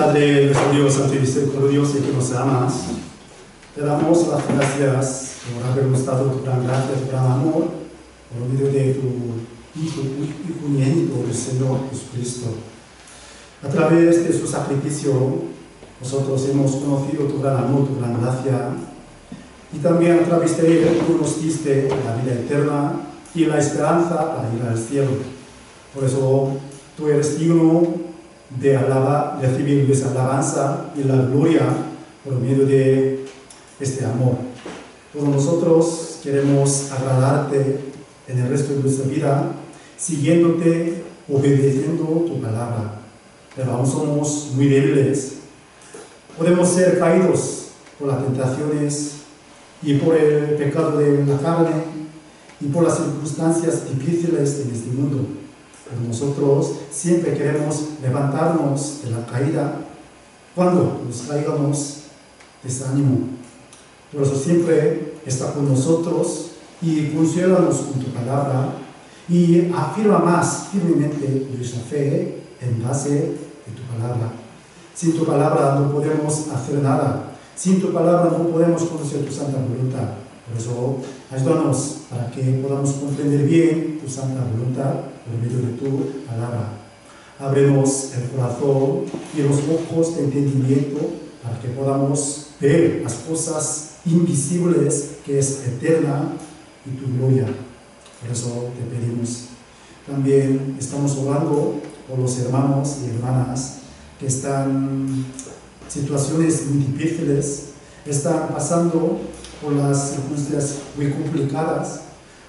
Padre, nuestro Dios, Santo y Misericordioso, que nos amas, te damos las gracias por habernos dado tu gran gracia, tu gran amor, por medio de tu Hijo unigénito, el Señor Jesucristo. A través de su sacrificio, nosotros hemos conocido tu gran amor, tu gran gracia, y también a través de él tú nos diste la vida eterna y la esperanza para ir al cielo. Por eso tú eres digno de recibir esa alabanza y la gloria por medio de este amor. Todos nosotros queremos agradarte en el resto de nuestra vida, siguiéndote, obedeciendo tu palabra. Pero aún somos muy débiles. Podemos ser caídos por las tentaciones y por el pecado de la carne y por las circunstancias difíciles en este mundo. Pero nosotros siempre queremos levantarnos de la caída cuando nos caigamos desánimo. Por eso siempre está con nosotros y consuélanos con tu palabra y afirma más firmemente nuestra fe en base de tu palabra. Sin tu palabra no podemos hacer nada. Sin tu palabra no podemos conocer tu santa voluntad. Por eso, ayúdanos para que podamos comprender bien tu santa voluntad por medio de tu palabra. Ábrenos el corazón y los ojos de entendimiento para que podamos ver las cosas invisibles que es eterna y tu gloria. Por eso te pedimos. También estamos orando por los hermanos y hermanas que están en situaciones muy difíciles, están pasando por las circunstancias muy complicadas.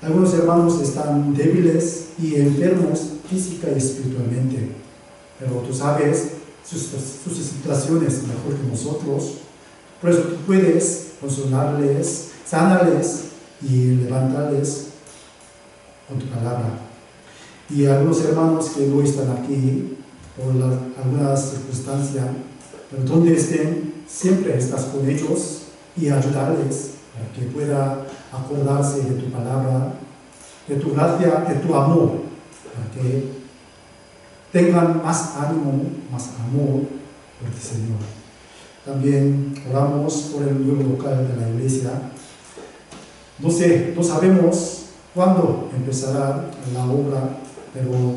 Algunos hermanos están débiles y enfermos física y espiritualmente, pero tú sabes sus situaciones mejor que nosotros. Por eso tú puedes consolarles, sanarles y levantarles con tu palabra. Y algunos hermanos que no están aquí por alguna circunstancia, pero donde estén, siempre estás con ellos y ayudarles para que pueda acordarse de tu palabra, de tu gracia, de tu amor, para que tengan más ánimo, más amor por ti, Señor. También oramos por el nuevo local de la iglesia. No sabemos cuándo empezará la obra, pero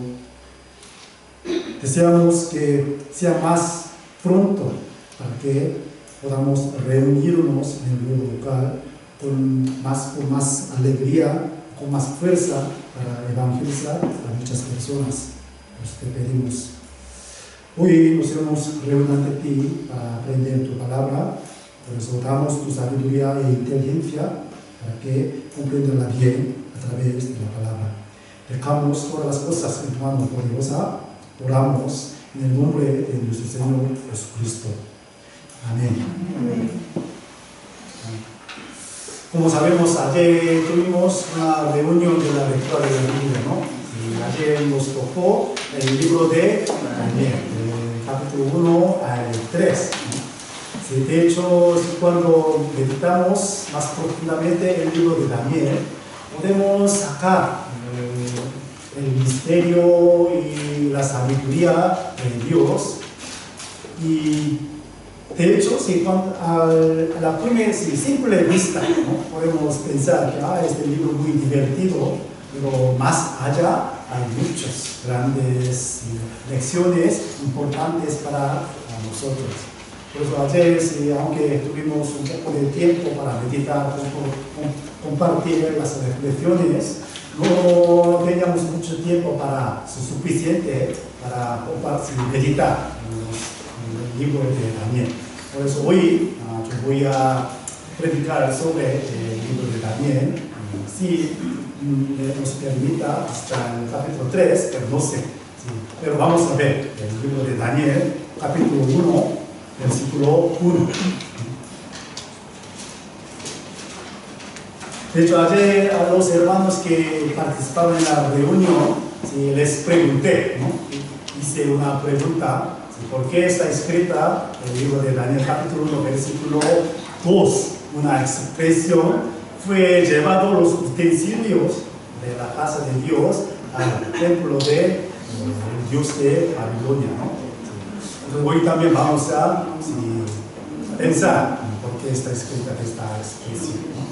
deseamos que sea más pronto para que podamos reunirnos en el nuevo local con más alegría, con más fuerza para evangelizar a muchas personas. Pues te pedimos. Hoy nos hemos reunido ante ti para aprender tu palabra, por eso damos tu sabiduría e inteligencia para que comprendanla bien a través de la palabra. Dejamos todas las cosas en tu mano poderosa, oramos en el nombre de nuestro Señor Jesucristo. Amén. Amén. Como sabemos, ayer tuvimos una reunión de la lectura de la Biblia, ¿no? Y ayer nos tocó el libro de Daniel, capítulo 1 al 3. ¿No? Sí, de hecho, cuando meditamos más profundamente el libro de Daniel, podemos sacar el misterio y la sabiduría de Dios. Y de hecho, si a la primera simple vista, ¿no? Podemos pensar que este libro es muy divertido, pero más allá hay muchas grandes lecciones importantes para nosotros. Por eso ayer, aunque tuvimos un poco de tiempo para meditar, compartir las reflexiones, no teníamos mucho tiempo suficiente para meditar en el libro de Daniel. Por eso hoy yo voy a predicar sobre el libro de Daniel, si nos permita, hasta el capítulo 3, pero no sé. Sí. Pero vamos a ver el libro de Daniel, capítulo 1, versículo 1. De hecho, ayer a los hermanos que participaron en la reunión, sí, les pregunté, ¿no? Hice una pregunta. ¿Por qué está escrita el libro de Daniel, capítulo 1, versículo 2? Una expresión: fue llevado los utensilios de la casa de Dios al templo del Dios de Babilonia, ¿no? Entonces, hoy también vamos a pensar por qué está escrita esta expresión, ¿no?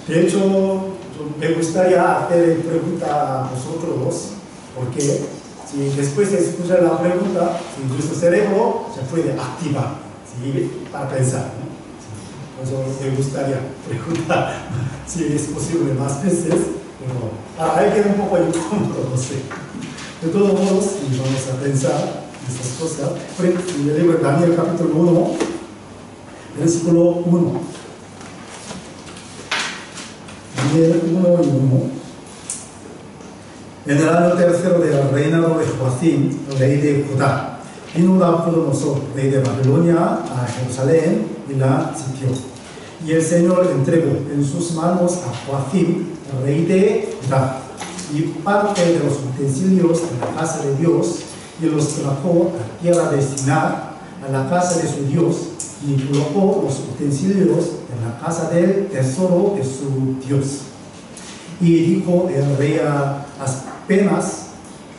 De hecho, me gustaría hacer pregunta a vosotros, porque si después de escuchar la pregunta, si nuestro cerebro se puede activar, ¿sí? Para pensar, ¿no? Por eso me gustaría preguntar si es posible más veces, pero para alguien un poco incómodo, no sé. De todos modos, si vamos a pensar estas cosas, por ejemplo, en el libro de Daniel capítulo 1, versículo 1. Daniel 1 y 1. En el año tercero del reinado de Joacim, rey de Judá, vino Nabucodonosor, rey de Babilonia, a Jerusalén y la sitió. Y el Señor entregó en sus manos a Joacim, rey de Judá, y parte de los utensilios de la casa de Dios, y los trajo a tierra de Siná, a la casa de su Dios, y colocó los utensilios en la casa del tesoro de su Dios. Y dijo el rey a Aspenas,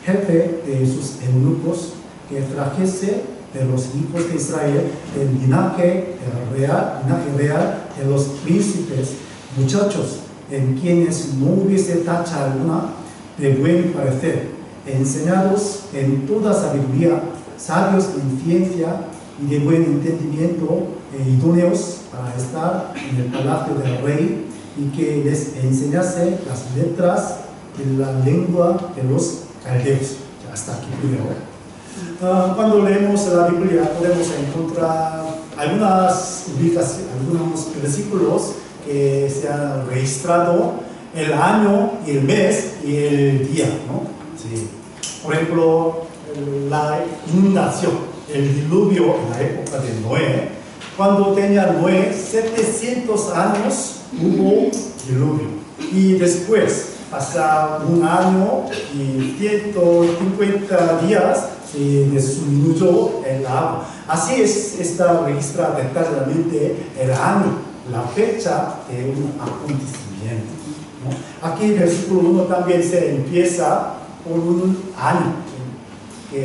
jefe de sus eunucos, que trajese de los hijos de Israel el linaje real de los príncipes, muchachos en quienes no hubiese tacha alguna, de buen parecer, enseñados en toda sabiduría, sabios en ciencia y de buen entendimiento, idóneos para estar en el palacio del rey, y que les enseñase las letras de la lengua de los caldeos. Ya hasta aquí primero. Cuando leemos la Biblia podemos encontrar algunas ubicaciones, algunos versículos que se han registrado el año y el mes y el día, ¿no? Sí. Por ejemplo, la inundación, el diluvio en la época de Noé. Cuando tenía Noé 700 años hubo diluvio, y después pasa un año y 150 días se disminuyó el agua. Así está registrado detalladamente el año, la fecha de un acontecimiento, ¿no? Aquí en el versículo 1 también se empieza por un año que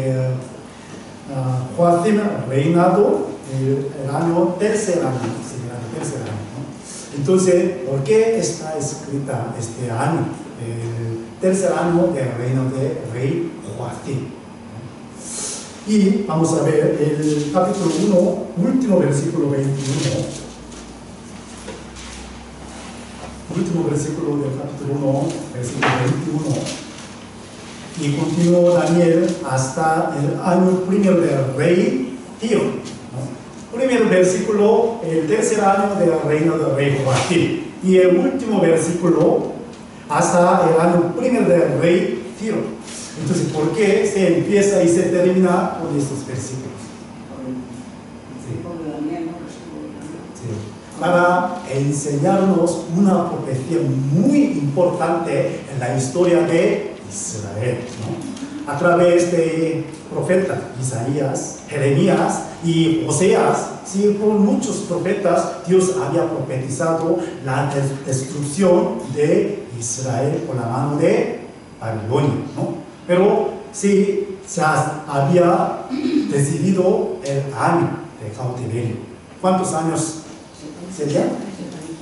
Joacim reinado el año tercer año, ¿no? Entonces, ¿por qué está escrita este año? El tercer año del reino de rey Joacim. Y vamos a ver el capítulo 1, último versículo 21. Último versículo del capítulo 1, versículo 21. Y continuó Daniel hasta el año primero del rey Tiro, ¿no? Primer versículo, el tercer año del reino del rey Joacim. Y el último versículo, hasta el año primero del rey Tiro. Entonces, ¿por qué se empieza y se termina con estos versículos? Sí. Sí. Para enseñarnos una profecía muy importante en la historia de Israel, ¿no? A través de profetas, Isaías, Jeremías y Oseas, sí, por muchos profetas, Dios había profetizado la destrucción de Israel por la mano de Babilonia, ¿no? Pero sí se había decidido el año de cautiverio. ¿Cuántos años serían?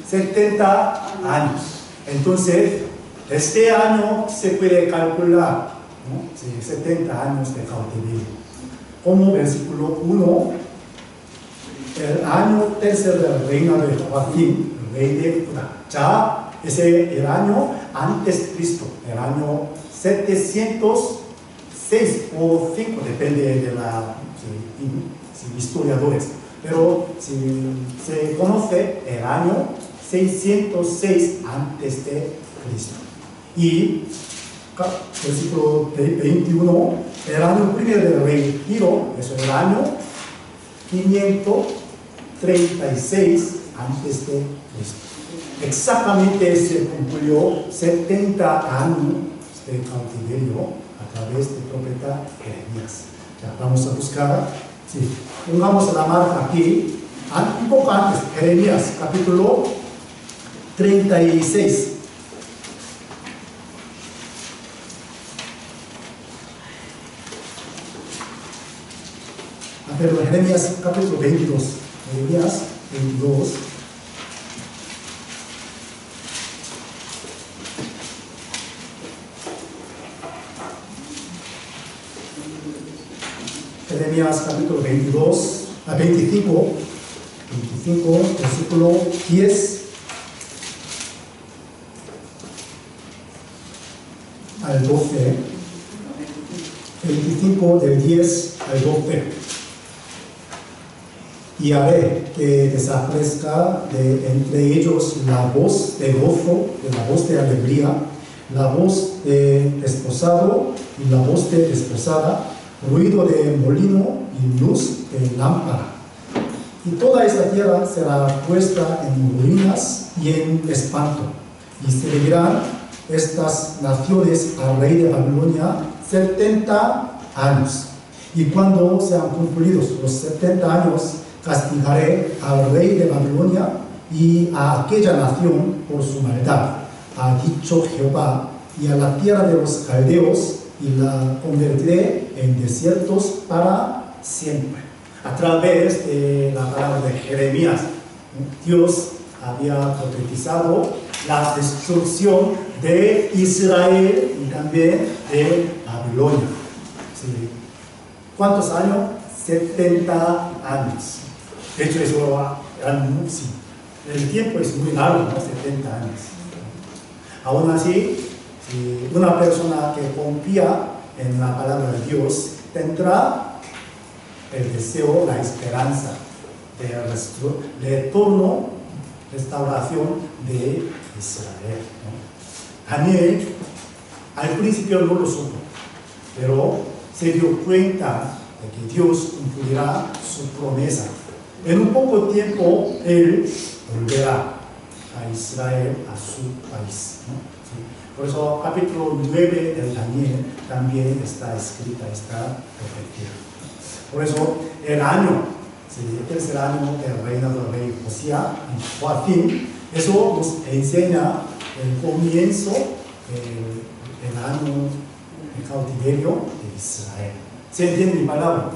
70 años. Entonces, este año se puede calcular, ¿no? Sí, 70 años de cautiverio. Como versículo 1, el año tercero del reino de Joacim, rey de Judá. Ya es el año antes de Cristo, el año 706 o 5, depende de la historiadores, pero se conoce el año 606 antes de Cristo. Y versículo 21, el año primero del rey Tiro, es el año 536 antes de Cristo. Exactamente se cumplió 70 años de cautiverio a través del profeta Jeremías. Ya vamos a buscar, sí, pongamos la marca aquí, un poco antes, Jeremías, capítulo 36. Pero Jeremías capítulo 22. Jeremías 22. Jeremías capítulo 22, a 25, versículo 10 al 12, 25 del 10 al 12. Y haré que desaparezca de entre ellos la voz de gozo, la voz de alegría, la voz de desposado y la voz de desposada, ruido de molino y luz de lámpara. Y toda esta tierra será puesta en ruinas y en espanto. Y servirán estas naciones al rey de Babilonia 70 años. Y cuando sean cumplidos los 70 años, castigaré al rey de Babilonia y a aquella nación por su maldad, ha dicho Jehová, y a la tierra de los caldeos, y la convertiré en desiertos para siempre. A través de la palabra de Jeremías, Dios había profetizado la destrucción de Israel y también de Babilonia. ¿Sí? ¿Cuántos años? 70 años. De hecho, eso sí, el tiempo es muy largo, ¿no? 70 años. Aún así, si una persona que confía en la palabra de Dios tendrá el deseo, la esperanza de retorno, restauración de Israel, ¿no? Daniel al principio no lo supo, pero se dio cuenta de que Dios cumplirá su promesa. En un poco tiempo él volverá a Israel, a su país, ¿no? ¿Sí? Por eso capítulo 9 del Daniel también está escrita esta profecía. Por eso el año, ¿sí?, el tercer año del reinado del rey Josías, Joacim, eso nos enseña el comienzo del año de cautiverio de Israel. ¿Se entiende mi palabra? ¿No? Sí.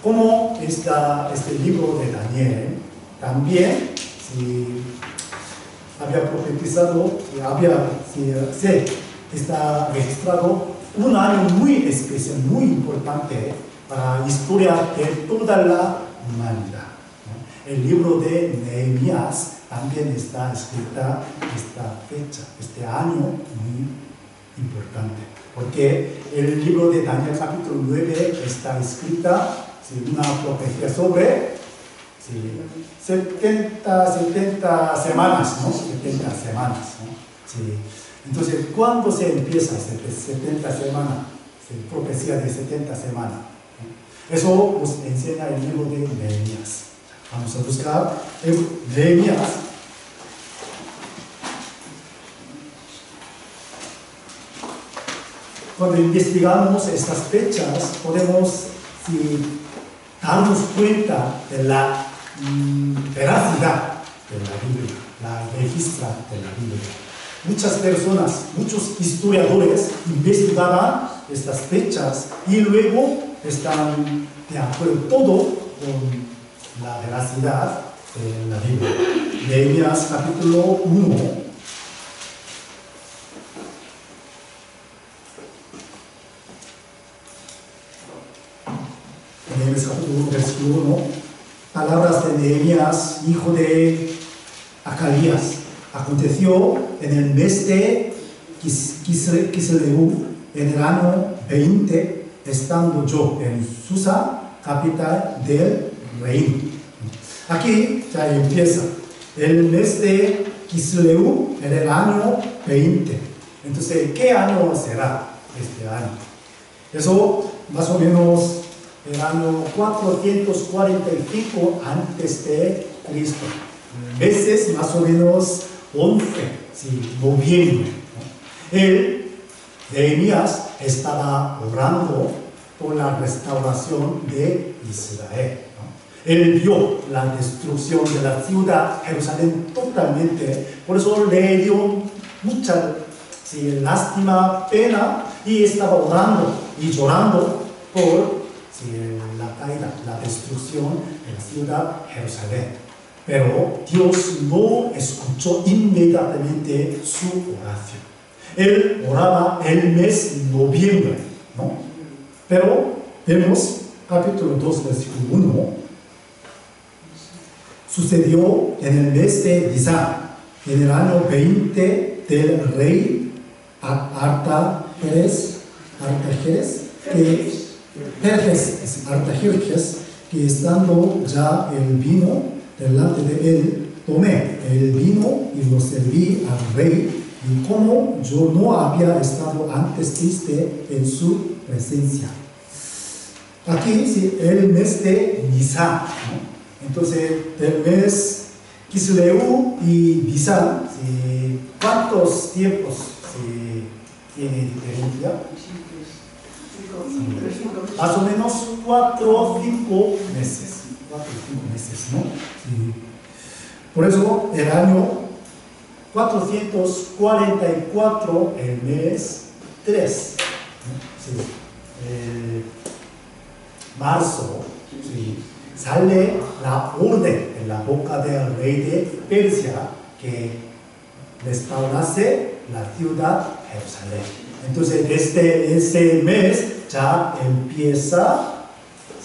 Como este libro de Daniel también había profetizado, se está registrado un año muy especial, muy importante para la historia de toda la humanidad, ¿no? El libro de Nehemías también está escrita esta fecha, este año muy importante, porque el libro de Daniel capítulo 9 está escrita una profecía sobre 70 semanas, ¿no? 70 semanas, ¿no? Sí. Entonces, ¿cuándo se empieza 70 semanas? Profecía de 70 semanas, ¿no? Eso nos enseña el libro de Nehemías. Vamos a buscar el Nehemías. Cuando investigamos estas fechas, podemos darnos cuenta de la veracidad de la Biblia, la registra de la Biblia. Muchas personas, muchos historiadores investigaban estas fechas y luego están de acuerdo todo con la veracidad de la Biblia. Nehemías capítulo 1. Nehemías capítulo 1, versículo 1. Palabras de Nehemías, hijo de Acalías. Aconteció en el mes de Kisleu, en el año 20, estando yo en Susa, capital del reino. Aquí ya empieza. El mes de Kisleu, en el año 20. Entonces, ¿qué año será este año? Eso más o menos el año 445 antes de Cristo. Meses más o menos 11, sí, noviembre, ¿no? Nehemías estaba orando por la restauración de Israel, ¿no? Él vio la destrucción de la ciudad Jerusalén totalmente, por eso le dio mucha lástima, pena, y estaba orando y llorando por la caída, la destrucción de la ciudad Jerusalén. Pero Dios no escuchó inmediatamente su oración. Él oraba el mes noviembre, ¿no? Pero vemos capítulo 2, versículo 1. Sucedió en el mes de Nisan, en el año 20 del rey Artajerjes, que estando ya el vino delante de él, tomé el vino y lo serví al rey, y como yo no había estado antes triste en su presencia. Aquí sí, el mes de Nisan, ¿no? Entonces, del mes Kisleu y Nisan, ¿sí? ¿Cuántos tiempos tiene diferencia? Más o menos 4 o 5 meses. 4 o 5 meses, ¿no? Sí. Por eso, el año 444, el mes 3, ¿no? Sí. Marzo, ¿sí? Sale la orden en la boca del rey de Persia que restaurase la ciudad Jerusalén. Entonces, desde ese mes ya empieza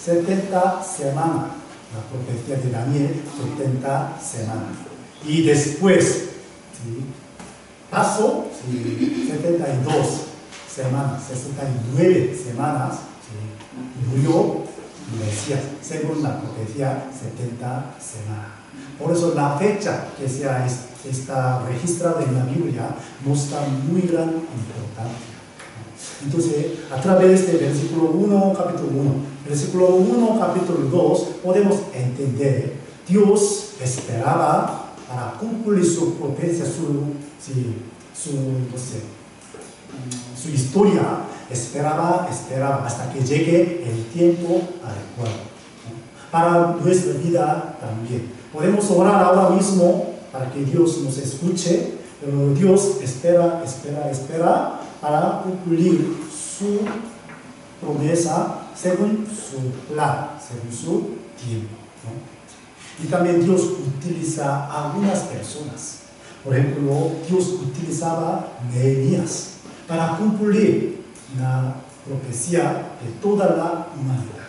70 semanas, la profecía de Daniel, 70 semanas. Y después, ¿sí? Pasó 72 semanas, 69 semanas, ¿sí? Murió Mesías, según la profecía, 70 semanas. Por eso la fecha que está registrada en la Biblia muestra muy gran importancia. Entonces, a través del versículo 1, capítulo 1, versículo 1, capítulo 2, podemos entender, Dios esperaba para cumplir su profecía, su historia, esperaba hasta que llegue el tiempo adecuado, ¿no? Para nuestra vida también. Podemos orar ahora mismo para que Dios nos escuche, pero Dios espera para cumplir su promesa según su plan, según su tiempo, ¿no? Y también Dios utiliza a algunas personas. Por ejemplo, Dios utilizaba Nehemías para cumplir la profecía de toda la humanidad.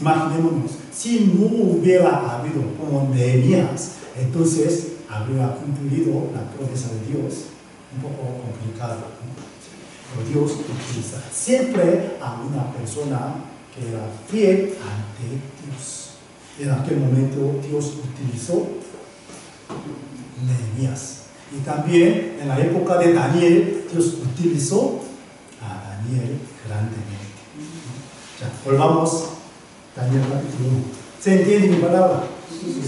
Imaginémonos, si no hubiera habido como Nehemías, entonces habría cumplido la promesa de Dios. Un poco complicado, ¿no? Pero Dios utiliza siempre a una persona que era fiel ante Dios. En aquel momento Dios utilizó Nehemías. Y también en la época de Daniel, Dios utilizó a Daniel grandemente. Ya, volvamos a Daniel capítulo 1. ¿Se entiende mi palabra? Sí.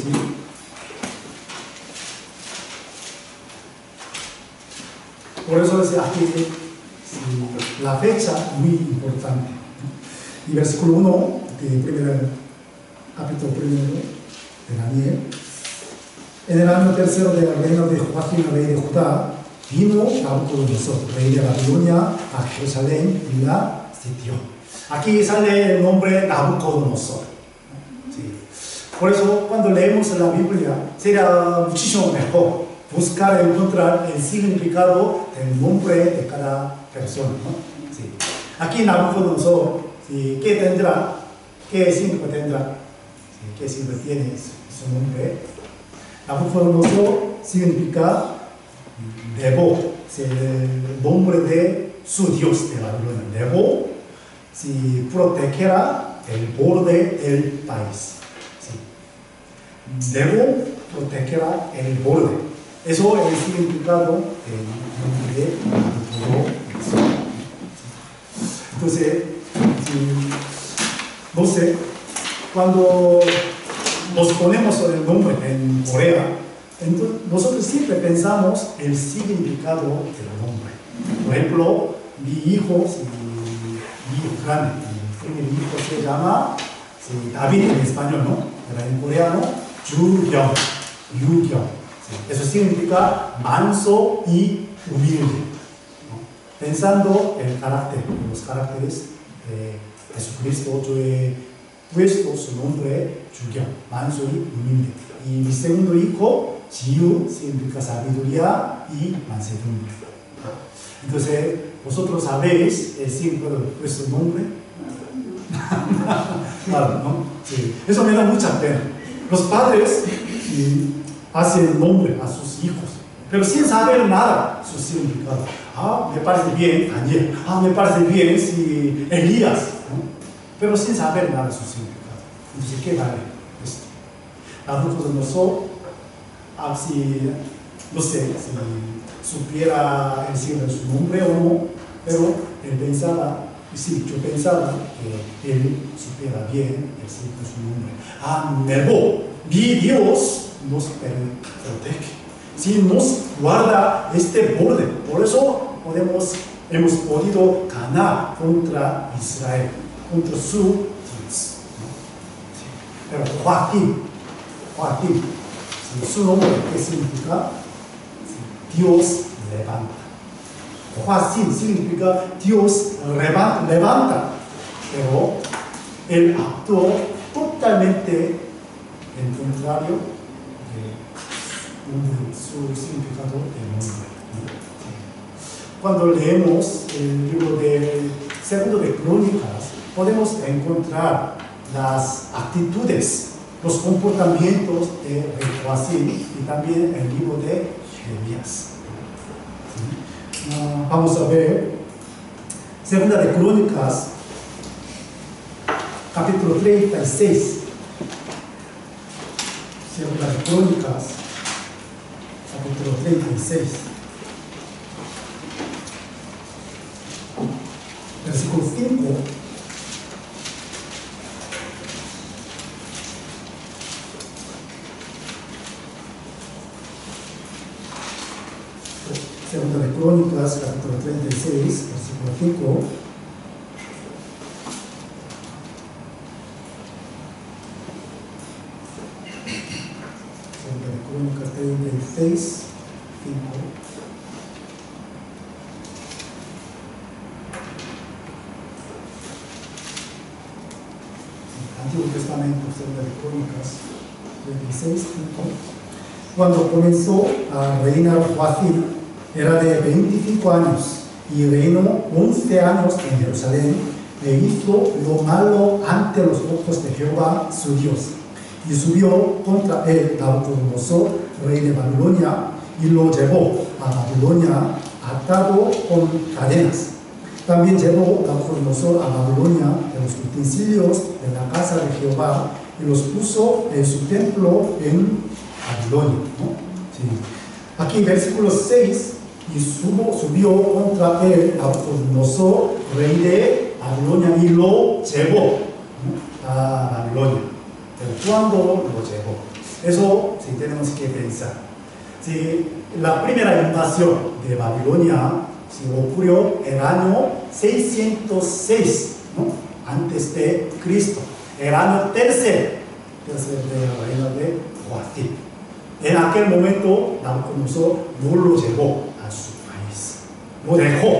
Por eso es aquí la fecha muy importante. Y versículo 1 de capítulo 1 de Daniel. En el año tercero del reino de Joaquín, rey de Judá, vino Nabucodonosor, rey de Babilonia, a Jerusalén y la sitió. Aquí sale el nombre Nabucodonosor. Sí. Por eso, cuando leemos la Biblia, sería muchísimo mejor buscar encontrar el significado del nombre de cada persona, ¿no? Sí. Aquí Nabucodonosor, ¿sí? ¿Qué tendrá? ¿Qué significado tendrá? ¿Sí? ¿Qué significado tiene su nombre? Nabucodonosor significa Nebo, es el nombre de su dios de Babilonia. Nebo, si protegerá el borde del país. Sí. Nebo protegerá el borde. Eso es el significado del nombre de Nabucodonosor. Entonces, no sé, cuando nos ponemos el nombre en Corea, entonces nosotros siempre pensamos el significado del nombre. Por ejemplo, mi hijo grande, mi primer hijo se llama David en español, ¿no? Pero en coreano, Yuryong. Sí. Eso significa manso y humilde, ¿no? Pensando en el carácter, los caracteres de Jesucristo, yo he puesto su nombre 주경, 만수의 운임대. Y mi segundo hijo, 지유, significa sabiduría y mansedumbre. Entonces, vosotros sabéis el significado de vuestro nombre. Claro, ¿no? Sí. Eso me da mucha pena. Los padres hacen nombre a sus hijos, pero sin saber nada su significado. Me parece bien Daniel. Me parece bien si Elías, ¿no? Pero sin saber nada su significado. Entonces, ¿qué vale esto? Nabucodonosor, no sé si supiera el signo de su nombre o no, pero él pensaba, yo pensaba que él supiera bien el signo de su nombre. Nebo, mi Dios nos protege. Si nos guarda este borde, por eso hemos podido ganar contra Israel, contra su Dios. Pero Joaquín, su nombre, ¿qué significa? Dios levanta. Joaquín significa Dios levanta, pero él actuó totalmente en contrario de su significado del nombre. Cuando leemos el libro de Segundo de Crónicas, podemos encontrar las actitudes, los comportamientos de Joacim y también el libro de Jeremías. Vamos a ver Segunda de Crónicas, capítulo 36. Segunda de Crónicas, capítulo 36. Versículo 5. Segunda de Crónicas, capítulo 36, versículo 5. Segunda de Crónicas 36, 5. Antiguo Testamento, Segunda de Crónicas 36, 5. Cuando comenzó a reinar Joacim, era de 25 años y reinó 11 años en Jerusalén e hizo lo malo ante los ojos de Jehová su Dios. Y subió contra él Nabucodonosor, rey de Babilonia, y lo llevó a Babilonia atado con cadenas. También llevó Nabucodonosor a Babilonia de los utensilios de la casa de Jehová y los puso en su templo en Babilonia, ¿no? Sí. Aquí versículo 6, y subió contra él Nabucodonosor, rey de Babilonia, y lo llevó, ¿no?, a Babilonia. Pero ¿cuándo lo llevó? Eso sí tenemos que pensar. Sí, la primera invasión de Babilonia sí ocurrió en el año 606, ¿no?, antes de Cristo. El año tercer del reino de Joacim. En aquel momento, Nabucodonosor no lo llevó a su país, lo dejó,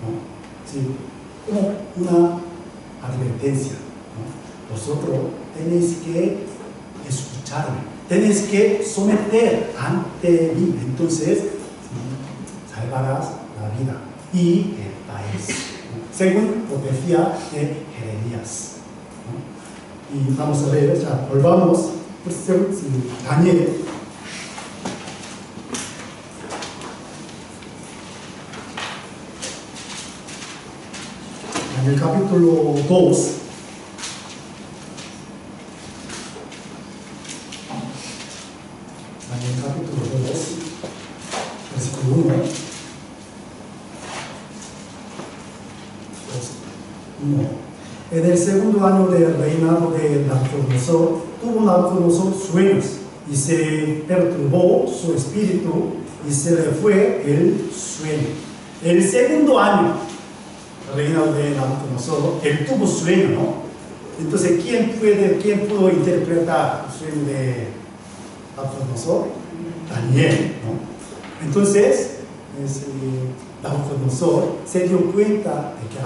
¿no? Sí, como una advertencia, ¿no? Vosotros tenéis que escucharme, tenéis que someter ante mí, entonces sí, salvarás la vida y el país, ¿no?, según profecía de Jeremías, ¿no? Y vamos a ver, ya volvamos, pues, Daniel. En el capítulo 2, versículo 1, en el segundo año del reinado de Nabucodonosor, tuvo Nabucodonosor sueños y se perturbó su espíritu y se le fue el sueño. El segundo año reinado de Nabucodonosor, él tuvo sueño, ¿no? Entonces, ¿quién pudo interpretar el sueño de Nabucodonosor? Daniel, ¿no? Entonces, Nabucodonosor se dio cuenta de que,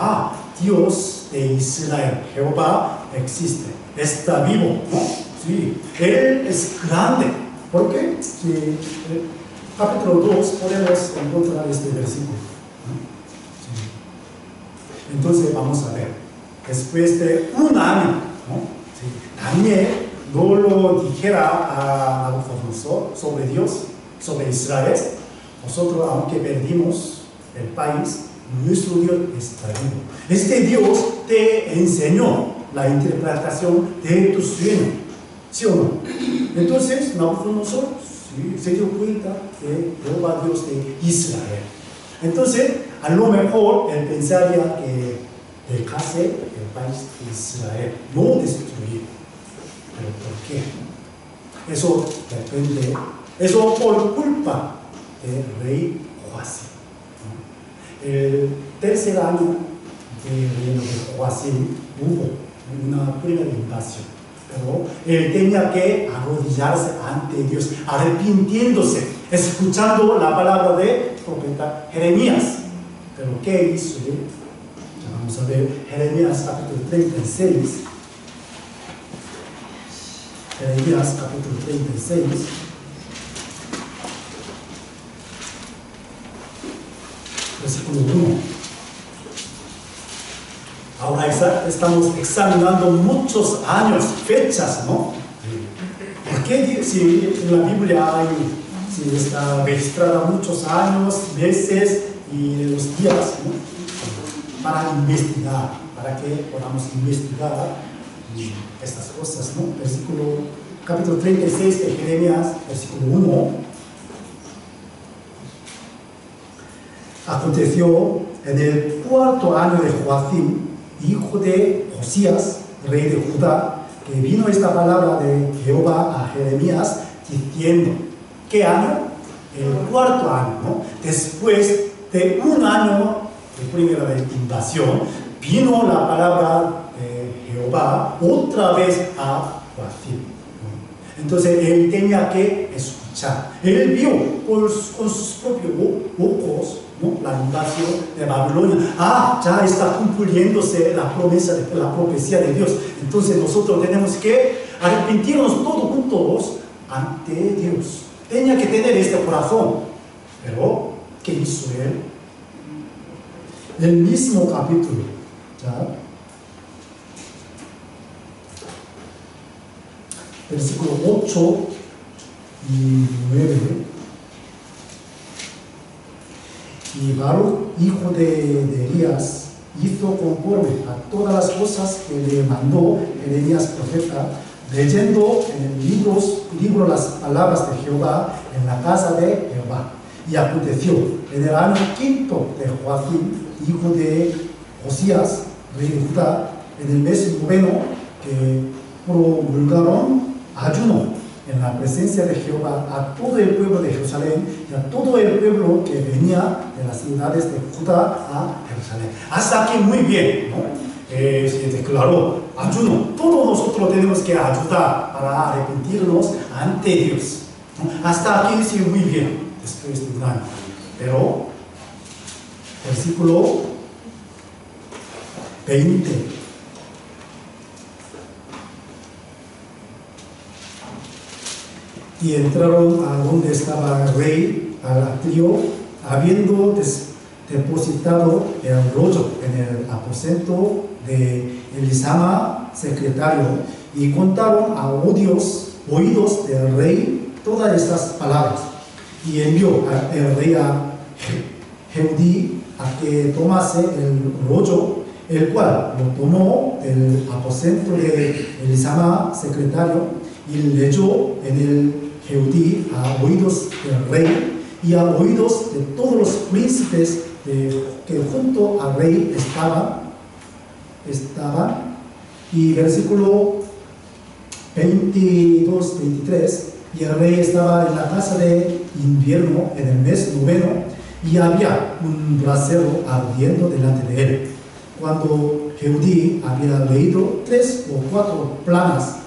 Dios de Israel, Jehová, existe, está vivo, ¿no? Sí, Él es grande. ¿Por qué? Sí, capítulo 2 podemos encontrar este versículo, ¿no? Sí. Entonces vamos a ver, después de un año, ¿no? Sí, Daniel no lo dijera a Nabucodonosor sobre Dios, sobre Israel. Nosotros, aunque perdimos el país, nuestro Dios está vivo. Este Dios te enseñó la interpretación de tu sueño, ¿sí o no? Entonces, Nabucodonosor sí, se dio cuenta de Jehová Dios de Israel. Entonces, a lo mejor él pensaría que dejase el país de Israel, no destruir. ¿Pero por qué? Eso depende, eso por culpa del rey Joacim. El tercer año del reino de Joacim hubo una primera invasión, pero él tenía que arrodillarse ante Dios, arrepintiéndose, escuchando la palabra del profeta Jeremías. Pero ¿qué hizo él? Ya vamos a ver Jeremías capítulo 36. Jeremías capítulo 36. Versículo 1. Ahora estamos examinando muchos años, fechas, ¿no? Porque si en la Biblia hay, si está registrada muchos años, meses y los días, ¿no? Para investigar, para que podamos investigar estas cosas, ¿no? Capítulo 36 de Jeremías, versículo 1. Aconteció en el cuarto año de Joacim, hijo de Josías, rey de Judá, que vino esta palabra de Jehová a Jeremías diciendo, ¿qué año? El cuarto año, ¿no? Después de un año de primera invasión, vino la palabra de Jehová otra vez a Joacim. Entonces él tenía que escuchar. Él vio con sus propios ojos, ¿no? La invasión de Babilonia. Ya está cumpliéndose la promesa, la profecía de Dios. Entonces nosotros tenemos que arrepentirnos todos juntos ante Dios. Tenía que tener este corazón. Pero, ¿qué hizo él? El mismo capítulo, ¿ya? Versículo 8 y 9. Y Baruch, hijo de Elías, hizo conforme a todas las cosas que le mandó Jeremías profeta, leyendo en el libro las palabras de Jehová en la casa de Jehová. Y aconteció en el año quinto de Joacim, hijo de Josías, rey de Judá, en el mes noveno, que promulgaron ayuno en la presencia de Jehová a todo el pueblo de Jerusalén y a todo el pueblo que venía de las ciudades de Judá a Jerusalén. Hasta aquí muy bien, ¿no? Se declaró ayuno. Todos nosotros tenemos que ayudar para arrepentirnos ante Dios, ¿no? Hasta aquí sí muy bien, después de un año. Pero, versículo 20. Y entraron a donde estaba el rey, al atrio, habiendo depositado el rollo en el aposento de Elisama, secretario, y contaron a oídos del rey todas estas palabras. Y envió el rey a Jehudí a que tomase el rollo, el cual lo tomó del aposento de Elisama, secretario, y leyó en el Jehudí a oídos del rey y a oídos de todos los príncipes que junto al rey estaban. Y versículo 22-23, y el rey estaba en la casa de invierno en el mes noveno, y había un brasero ardiendo delante de él. Cuando Jehudí había leído 3 o 4 planas,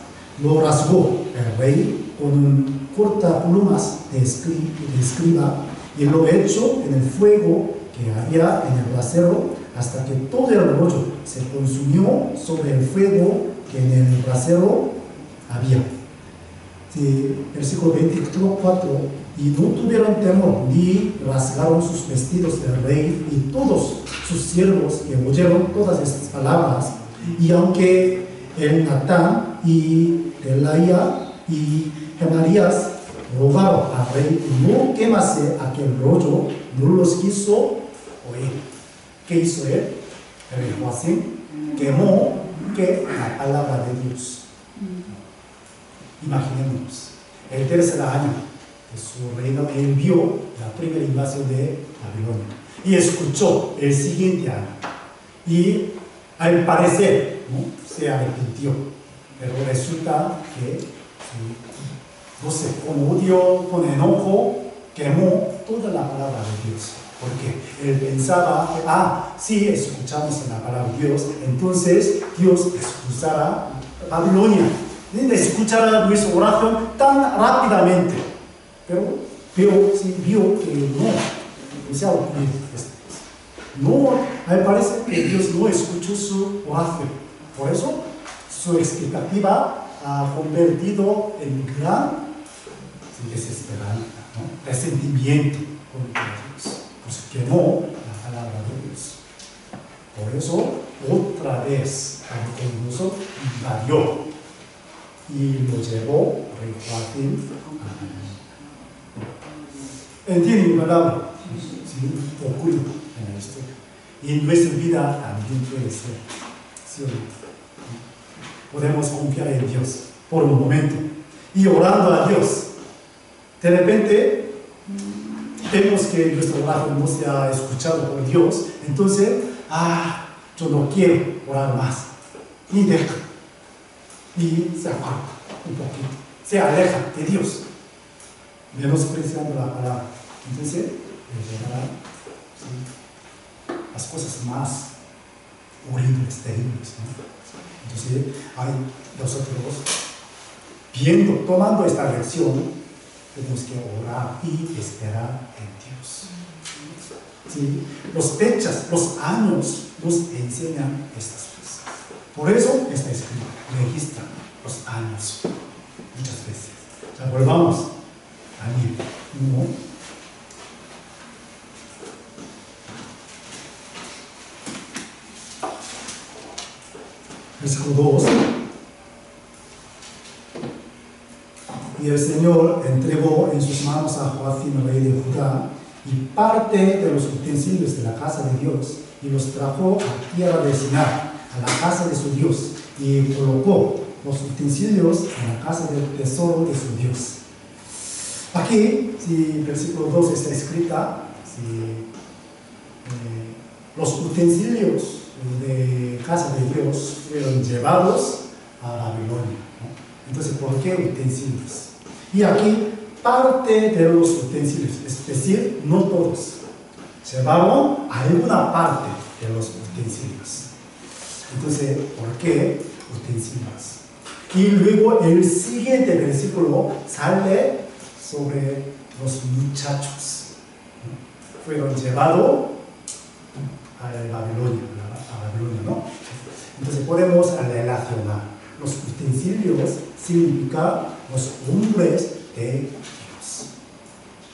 lo rasgó el rey con un cortaplumas de escriba y lo echó en el fuego que había en el brasero hasta que todo el rollo se consumió sobre el fuego que en el brasero había. Sí, versículo 24, y no tuvieron temor, ni rasgaron sus vestidos del rey y todos sus siervos que oyeron todas estas palabras. Y aunque el Natán y Delaya y Gemarías rogaron al rey no quemase aquel rollo, no los quiso oír. ¿Qué hizo él? El rey Joacim quemó que la palabra de Dios. Imaginémonos, el tercer año de su reino, él vio la primera invasión de Babilonia y escuchó el siguiente año. Y al parecer, ¿no?, se arrepintió, pero resulta que no sé, con odio, con enojo, quemó toda la palabra de Dios. Porque él pensaba que, si escuchamos la palabra de Dios, entonces Dios expulsará a Babilonia. Escuchará nuestra oración tan rápidamente. Pero vio que no se ha ocurrido esto. No, al parecer que Dios no escuchó su oración. Por eso, su expectativa ha convertido en gran desesperanza, ¿no?, resentimiento contra Dios. Pues quemó la palabra de Dios. Por eso, otra vez, Nabucodonosor invadió y lo llevó a rey Joacim. ¿Entienden mi palabra? Sí, ocurre en la historia. Y en nuestra vida también puede ser. ¿Sí o no? Podemos confiar en Dios por un momento y orando a Dios. De repente vemos que nuestra oración no se ha escuchado por Dios, entonces, yo no quiero orar más. Y deja. Y se aparta un poquito, se aleja de Dios, menospreciando la palabra. Entonces, llegará las cosas más horribles, terribles, ¿no? Entonces, nosotros, tomando esta lección, tenemos que orar y esperar en Dios. ¿Sí? Los fechas, los años nos enseñan estas cosas. Por eso está escrito, registra los años muchas veces. Ya volvamos a Daniel 1. Versículo 2. Y el Señor entregó en sus manos a Joacim, rey de Judá, y parte de los utensilios de la casa de Dios, y los trajo a tierra de Sinar, a la casa de su Dios, y colocó los utensilios en la casa del tesoro de su Dios. Aquí, versículo 2 está escrita, los utensilios de casa de Dios fueron llevados a Babilonia, ¿no? Entonces, ¿por qué utensilios? Y aquí, parte de los utensilios, es decir, no todos, llevaron alguna parte de los utensilios. Entonces, ¿por qué utensilios? Y luego el siguiente versículo sale sobre los muchachos, ¿no? Fueron llevados a Babilonia, ¿no? Entonces podemos relacionar. Los utensilios significan los hombres de Dios.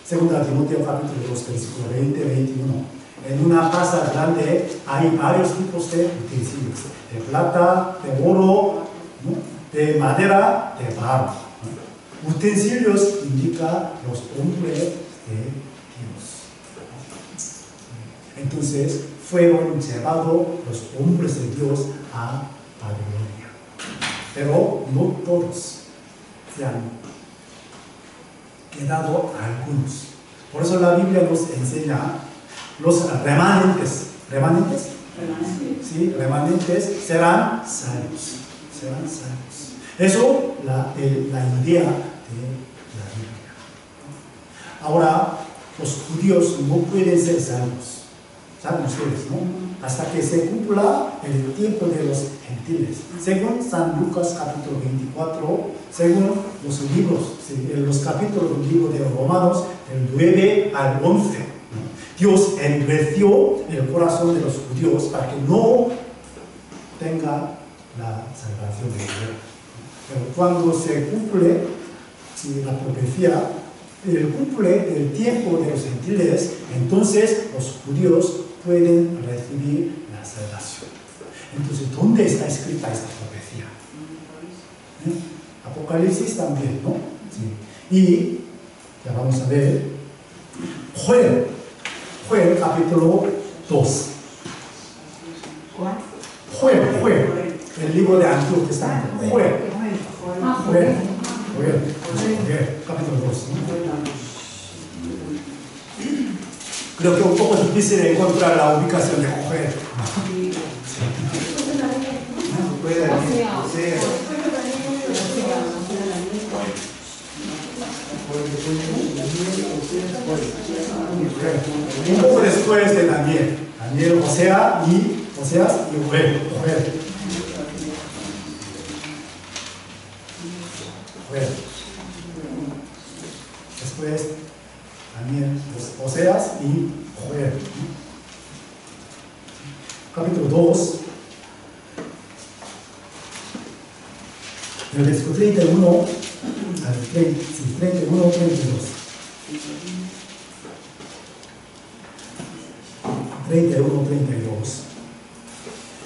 Segunda Timoteo capítulo 2, versículo 20-21. En una casa grande hay varios tipos de utensilios: de plata, de oro, ¿no?, de madera, de barro, ¿no? Utensilios indican los hombres de Dios. Entonces fueron llevados los hombres de Dios a Babilonia. Pero no todos, se han quedado algunos. Por eso la Biblia nos enseña los remanentes. ¿Remanentes? Sí, remanentes serán salvos. Serán salvos. Eso la idea de la Biblia. Ahora, los judíos no pueden ser salvos. ¿Saben ustedes, no? Hasta que se cumpla el tiempo de los gentiles. Según San Lucas capítulo 24, según los libros, los capítulos del libro de Romanos, del 9 al 11, ¿no? Dios endureció el corazón de los judíos para que no tenga la salvación de Israel. Pero cuando se cumple la profecía, el cumple el tiempo de los gentiles, entonces los judíos pueden recibir la salvación. Entonces, ¿dónde está escrita esta profecía? Apocalipsis también, ¿no? Sí. Y ya vamos a ver Joel capítulo 2. Joel, el libro de Antiguo Testamento. Joel, capítulo 2. Creo que es un poco difícil de encontrar la ubicación de Joel. Un poco después de Daniel, Oseas y Joel. Después Daniel, Oseas y Joel. Capítulo 2, del versículo 31 al 32.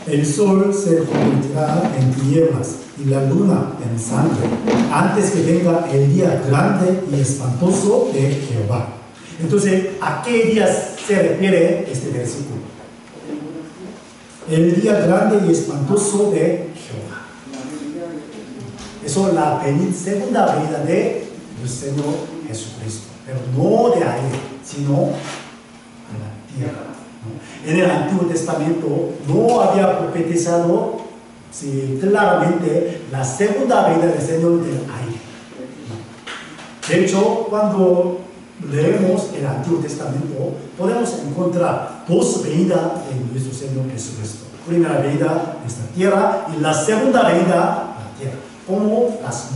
El sol se convertirá en tinieblas y la luna en sangre, antes que venga el día grande y espantoso de Jehová. Entonces, ¿a qué día se refiere este versículo? El día grande y espantoso de Jehová. Eso es la segunda venida del Señor Jesucristo, pero no de ahí, sino de la tierra. En el Antiguo Testamento no había profetizado claramente la segunda venida del Señor del aire. De hecho, cuando leemos el Antiguo Testamento, podemos encontrar dos venidas de nuestro Señor Jesucristo. Primera venida de esta tierra y la segunda venida de la tierra, como las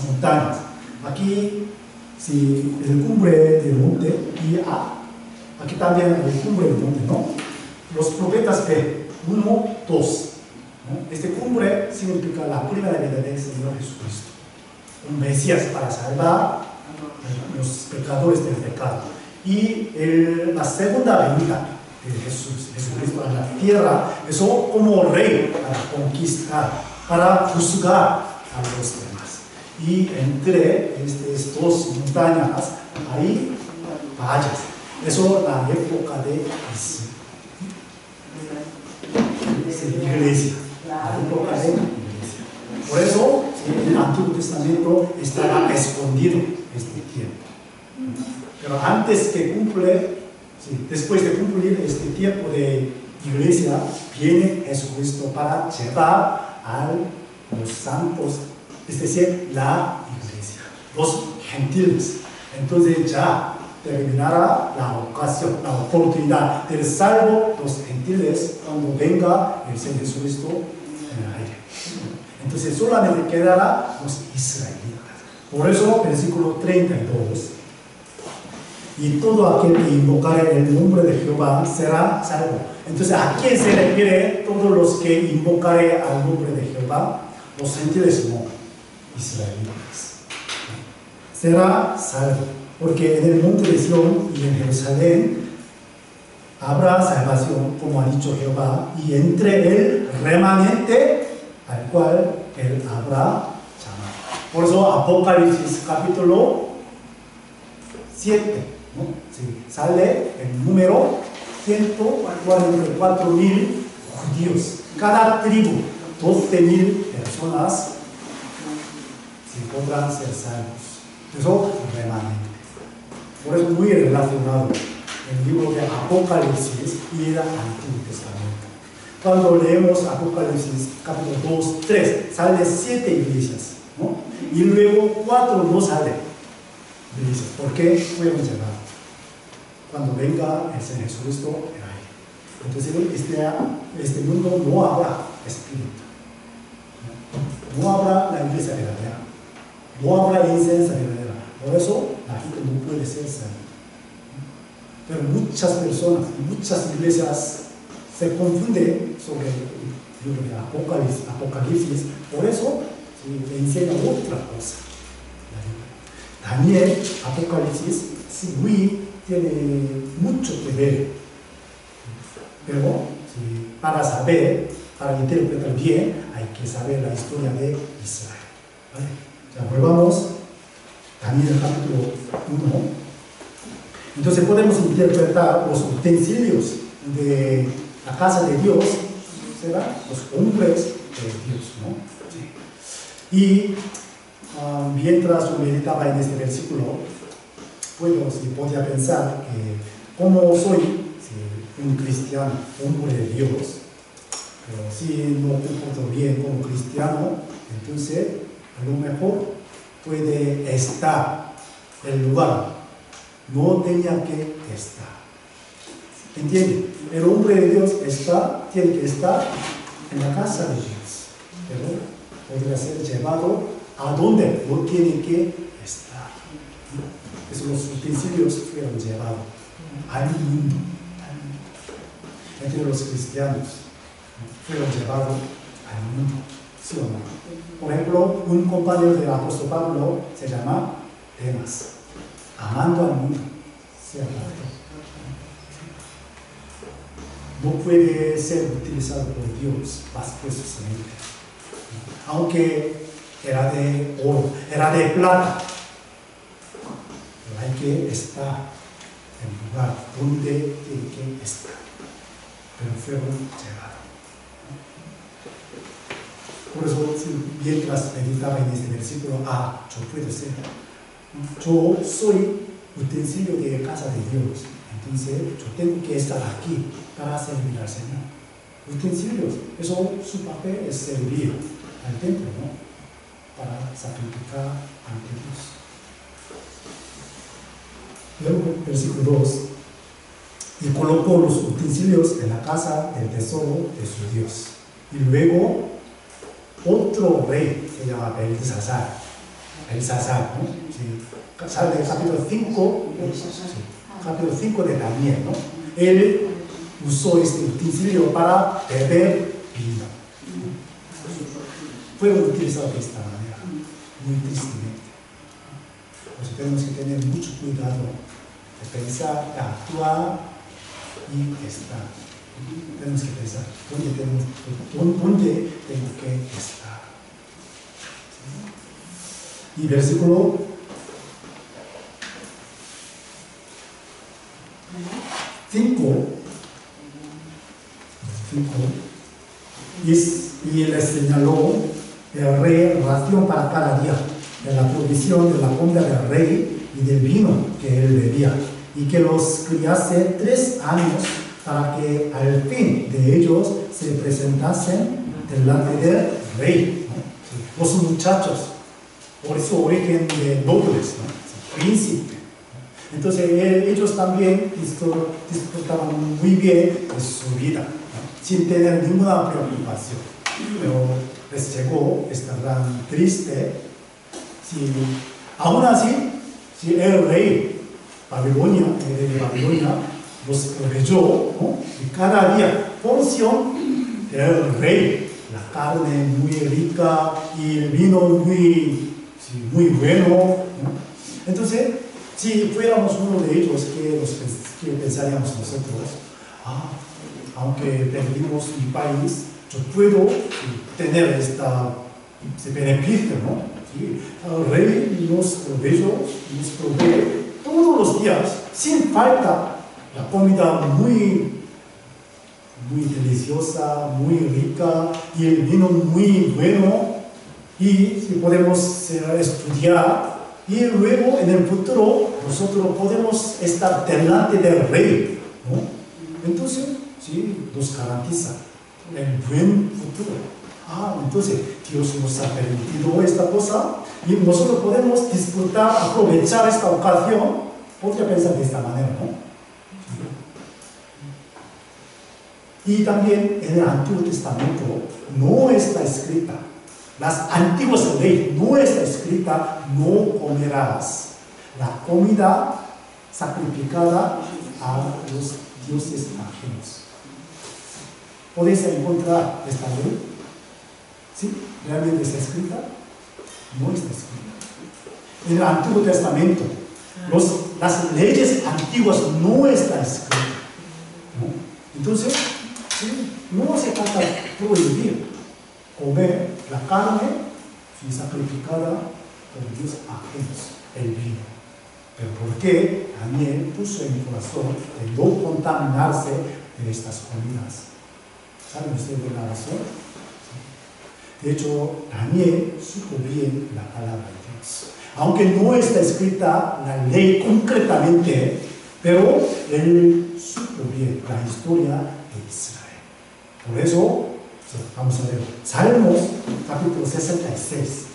montañas. Aquí, el cumbre del monte y aquí también el cumbre del monte, ¿no? Los profetas ven 1, 2. ¿no? Este cumbre significa la primera venida del Señor Jesucristo. Un Mesías para salvar a los pecadores del pecado. Y la segunda venida de Jesucristo a la tierra, eso como rey para conquistar, para juzgar a los demás. Y entre estas dos montañas hay valles. Eso es la época de iglesia. La época de iglesia. Por eso, en el Antiguo Testamento estará escondido este tiempo. Pero antes que después de cumplir este tiempo de iglesia, viene Jesucristo para llevar a los santos, es decir, la iglesia, los gentiles. Entonces ya terminará la ocasión, la oportunidad del salvo los gentiles cuando venga el Señor Jesucristo en el aire. Entonces solamente quedará los israelitas. Por eso, versículo 32. Y todo aquel que invocare el nombre de Jehová será salvo. Entonces, ¿a quién se refiere todos los que invocare al nombre de Jehová? Los gentiles no, israelitas. Será salvo. Porque en el monte de Sión y en Jerusalén habrá salvación, como ha dicho Jehová, y entre el remanente al cual él habrá llamado. Por eso Apocalipsis capítulo 7, ¿no? Sale el número 144.000 judíos. Cada tribu, 12.000 personas podrán ser salvos. Eso remanente. Por eso es muy relacionado el libro de Apocalipsis y el Antiguo Testamento. Cuando leemos Apocalipsis capítulo 2, 3, salen 7 iglesias, ¿no? Y luego 4 no salen iglesias. ¿Por qué? Fueron llevados. Cuando venga el Señor Jesucristo en aire. Entonces este mundo no habrá espíritu. No habrá la iglesia verdadera. No habrá incienso verdadera. Por eso la gente no puede ser salva. Pero muchas personas, muchas iglesias se confunden sobre libro de Apocalipsis, por eso le enseña otra cosa. Daniel, Apocalipsis, tiene mucho que ver, pero para saber, para interpretar bien, hay que saber la historia de Israel. ¿Vale? Ya volvamos, Daniel capítulo 1. Entonces podemos interpretar los utensilios de la casa de Dios, serán los hombres de Dios, ¿no? Sí. Y mientras yo meditaba en este versículo, podía pensar que como soy un cristiano, hombre de Dios, pero si no me comporto bien como cristiano, entonces a lo mejor puede estar el lugar, no tenía que estar. ¿Entiende? El hombre de Dios tiene que estar en la casa de Dios, pero podría ser llevado a donde no tiene que estar. Esos los utensilios fueron llevados al mundo. Entre los cristianos fueron llevados al mundo. ¿Sí o no? Por ejemplo, un compañero del apóstol Pablo se llama Demas, amando al mundo. ¿Sí o no? No puede ser utilizado por Dios más preciosamente. Aunque era de oro, era de plata, pero hay que estar en el lugar donde tiene que estar. Pero fueron llevados. Por eso, mientras meditaba en este versículo, yo puedo ser. Yo soy utensilio de casa de Dios. Entonces, yo tengo que estar aquí para servir al Señor. Utensilios, eso su papel es servir al templo, ¿no? Para sacrificar ante Dios. Luego, versículo 2. Y colocó los utensilios en la casa del tesoro de su Dios. Y luego, otro rey, se llama Belsasar, ¿no? Sí. Sale capítulo 5, capítulo 5 de Daniel, ¿no? Él usó este utensilio para beber vino. Fue utilizado de esta manera, muy tristemente. Por eso tenemos que tener mucho cuidado de pensar, de actuar y estar. Tenemos que pensar dónde tengo que estar. ¿Sí? Y versículo 5. Y les señaló el rey ración para cada día, de la provisión de la comida del rey y del vino que él bebía, y que los criase 3 años para que al fin de ellos se presentasen delante del rey, ¿no? Los muchachos, por su origen de nobles, ¿no? Príncipe. Entonces ellos también disfrutaban muy bien de su vida, ¿no? Sin tener ninguna preocupación. Pero les llegó esta gran triste. Aún así, si el rey de Babilonia los proveyó, ¿no? Y cada día porción del rey, la carne muy rica y el vino muy bueno, ¿no? Entonces, si fuéramos uno de ellos, ¿qué pensaríamos nosotros? Aunque perdimos mi país, yo puedo tener este beneficio, ¿no? Sí. El rey nos provee todos los días, sin falta, la comida muy deliciosa, muy rica, y el vino muy bueno, y si podemos estudiar, y luego en el futuro nosotros podemos estar delante del rey, ¿no? Entonces, sí, nos garantiza el buen futuro. Entonces Dios nos ha permitido esta cosa y nosotros podemos disfrutar, aprovechar esta ocasión. Podría pensar de esta manera, ¿no? Y también en el Antiguo Testamento no está escrita, las antiguas leyes no está escrita, no comerás la comida sacrificada a los dioses ajenos. ¿Podéis encontrar esta ley? ¿Sí? ¿Realmente está escrita? No está escrita. En el Antiguo Testamento, las leyes antiguas no están escritas, ¿no? Entonces, ¿sí? No hace falta prohibir comer la carne sacrificada por Dios ajenos, el vino. Pero ¿por qué Daniel puso en el corazón de no contaminarse de estas comidas? ¿Saben ustedes la razón? De hecho, Daniel supo bien la palabra de Dios. Aunque no está escrita la ley concretamente, pero él supo bien la historia de Israel. Por eso, vamos a ver, Salmos capítulo 66.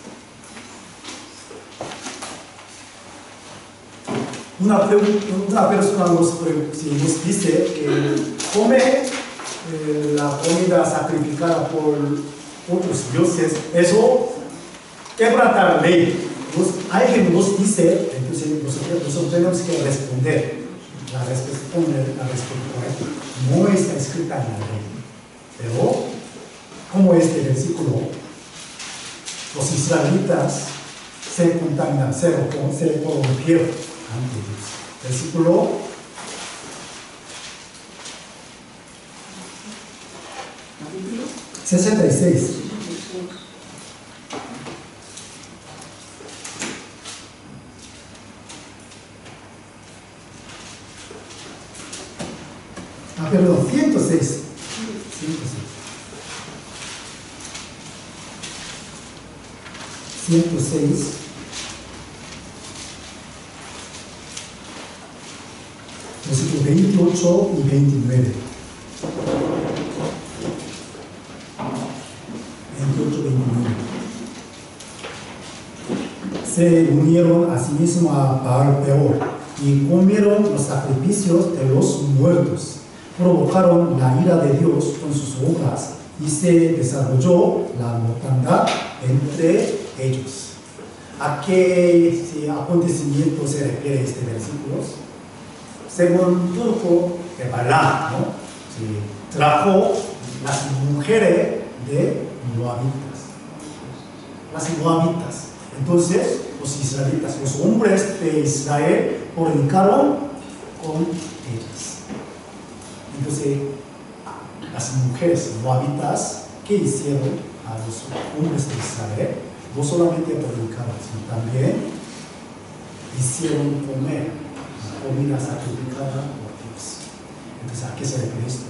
Una persona nos dice que come la comida sacrificada por otros dioses, eso quebranta la ley. Alguien nos dice, entonces nosotros tenemos que responder. La respuesta correcta no está escrita en la ley. Pero, como este versículo, los israelitas se contaminan, se corrompieron ante Dios. Versículo 66. Perdón, 106. 106. Versículos 28 y 29. 28 y 29. Se unieron asimismo a Baal Peor y comieron los sacrificios de los muertos. Provocaron la ira de Dios con sus obras y se desarrolló la mortandad entre ellos. ¿A qué acontecimiento se refiere este versículo? Según Turco de Balaam, ¿no? Trajo las mujeres de moabitas. Las moabitas. Entonces, los israelitas, los hombres de Israel, fornicaron con ellas. Entonces, las mujeres moabitas, ¿qué hicieron a los hombres de Israel? No solamente fornicaron, sino también hicieron comer la comida sacrificada por Dios. Entonces, ¿a qué se refiere esto?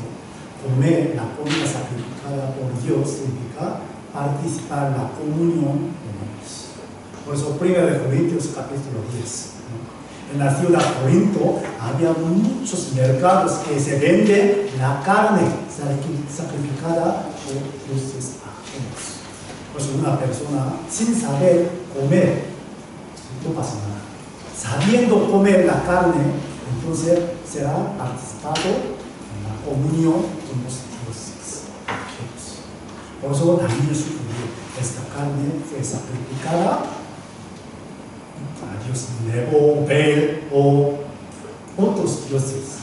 Comer la comida sacrificada por Dios significa participar en la comunión con Dios. Por eso, 1 Corintios capítulo 10. En la ciudad de Corinto había muchos mercados que se vende la carne sacrificada por dioses ajenos. Por eso una persona sin saber comer, no pasa nada. Sabiendo comer la carne, entonces será participado en la comunión con los dioses ajenos. Por eso Daniel supo que esta carne fue sacrificada a Dios Nebo, Bel o otros dioses.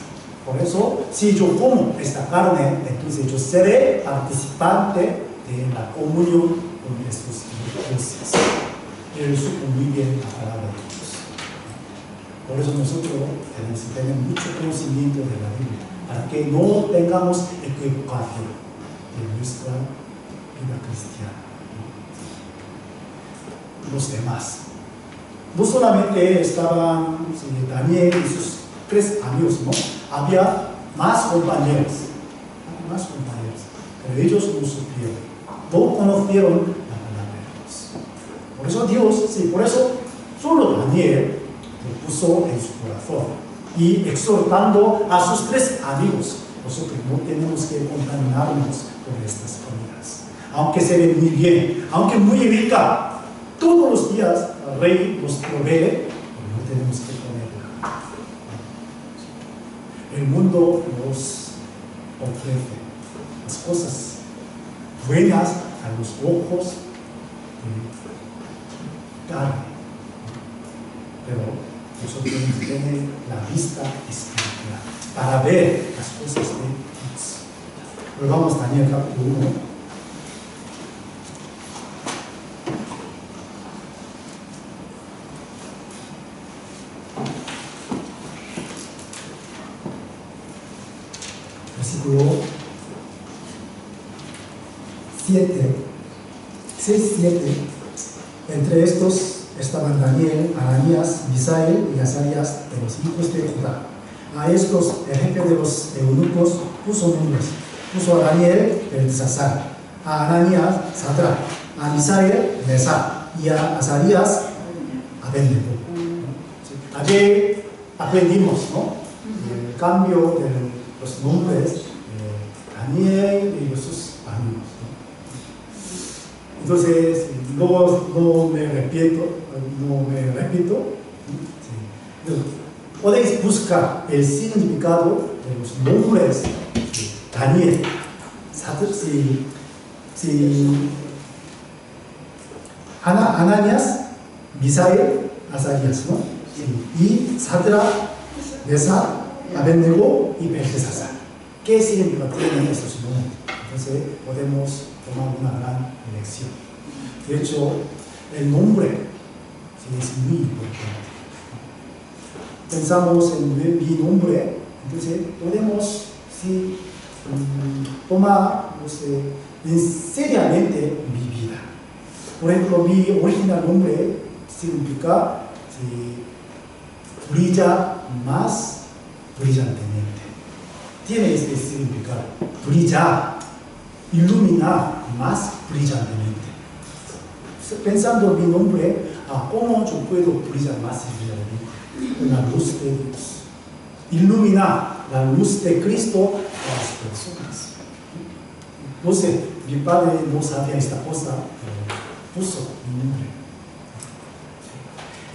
Por eso, si yo como esta carne, entonces yo seré participante de la comunión con estos dioses. Él supo muy bien la palabra de Dios. Por eso nosotros tenemos que tener mucho conocimiento de la Biblia, para que no tengamos equivocación en nuestra vida cristiana. Los demás. No solamente estaban Daniel y sus 3 amigos, ¿no? Había más compañeros, pero ellos no supieron, no conocieron la palabra de Dios. Por eso solo Daniel lo puso en su corazón y exhortando a sus 3 amigos. Nosotros no tenemos que contaminarnos por estas comidas, aunque se ve muy bien, aunque muy rica. Todos los días el rey nos provee, pero no tenemos que comerla. El mundo nos ofrece las cosas buenas a los ojos de carne, pero nosotros tenemos que tener la vista espiritual para ver las cosas de Dios. Volvamos a Daniel capítulo 1. Versículo 7, 6, 7. Entre estos estaban Daniel, Ananías, Misael y Azarías de los hijos de Judá. A estos, el jefe de los eunucos puso nombres. Puso a Daniel, Beltesazar, a Ananías, Sadrach, a Misael, Mesach, y a Azarías, Abednego. Ayer aprendimos, ¿no?, el cambio de los nombres de Daniel y de sus amigos, ¿no? Entonces, no me repito. ¿Sí? Podéis buscar el significado de los nombres de Daniel, Ananías, Misael, Azarías, ¿no? Sí. Y Sadrach, Mesach, Abednego y Beltesazar. ¿Qué significado tienen estos nombres? Entonces podemos tomar una gran lección. De hecho, el nombre sí, es muy importante. Pensamos en mi nombre, entonces podemos sí, tomar seriamente mi vida. Por ejemplo, mi original nombre significa sí, brilla más brillantemente. Tiene este significado, brillar, iluminar más brillantemente. Pensando en mi nombre, ¿cómo yo puedo brillar más brillantemente? La luz de Dios. Iluminar la luz de Cristo a las personas. No sé, mi padre no sabía esta cosa, pero puso mi nombre.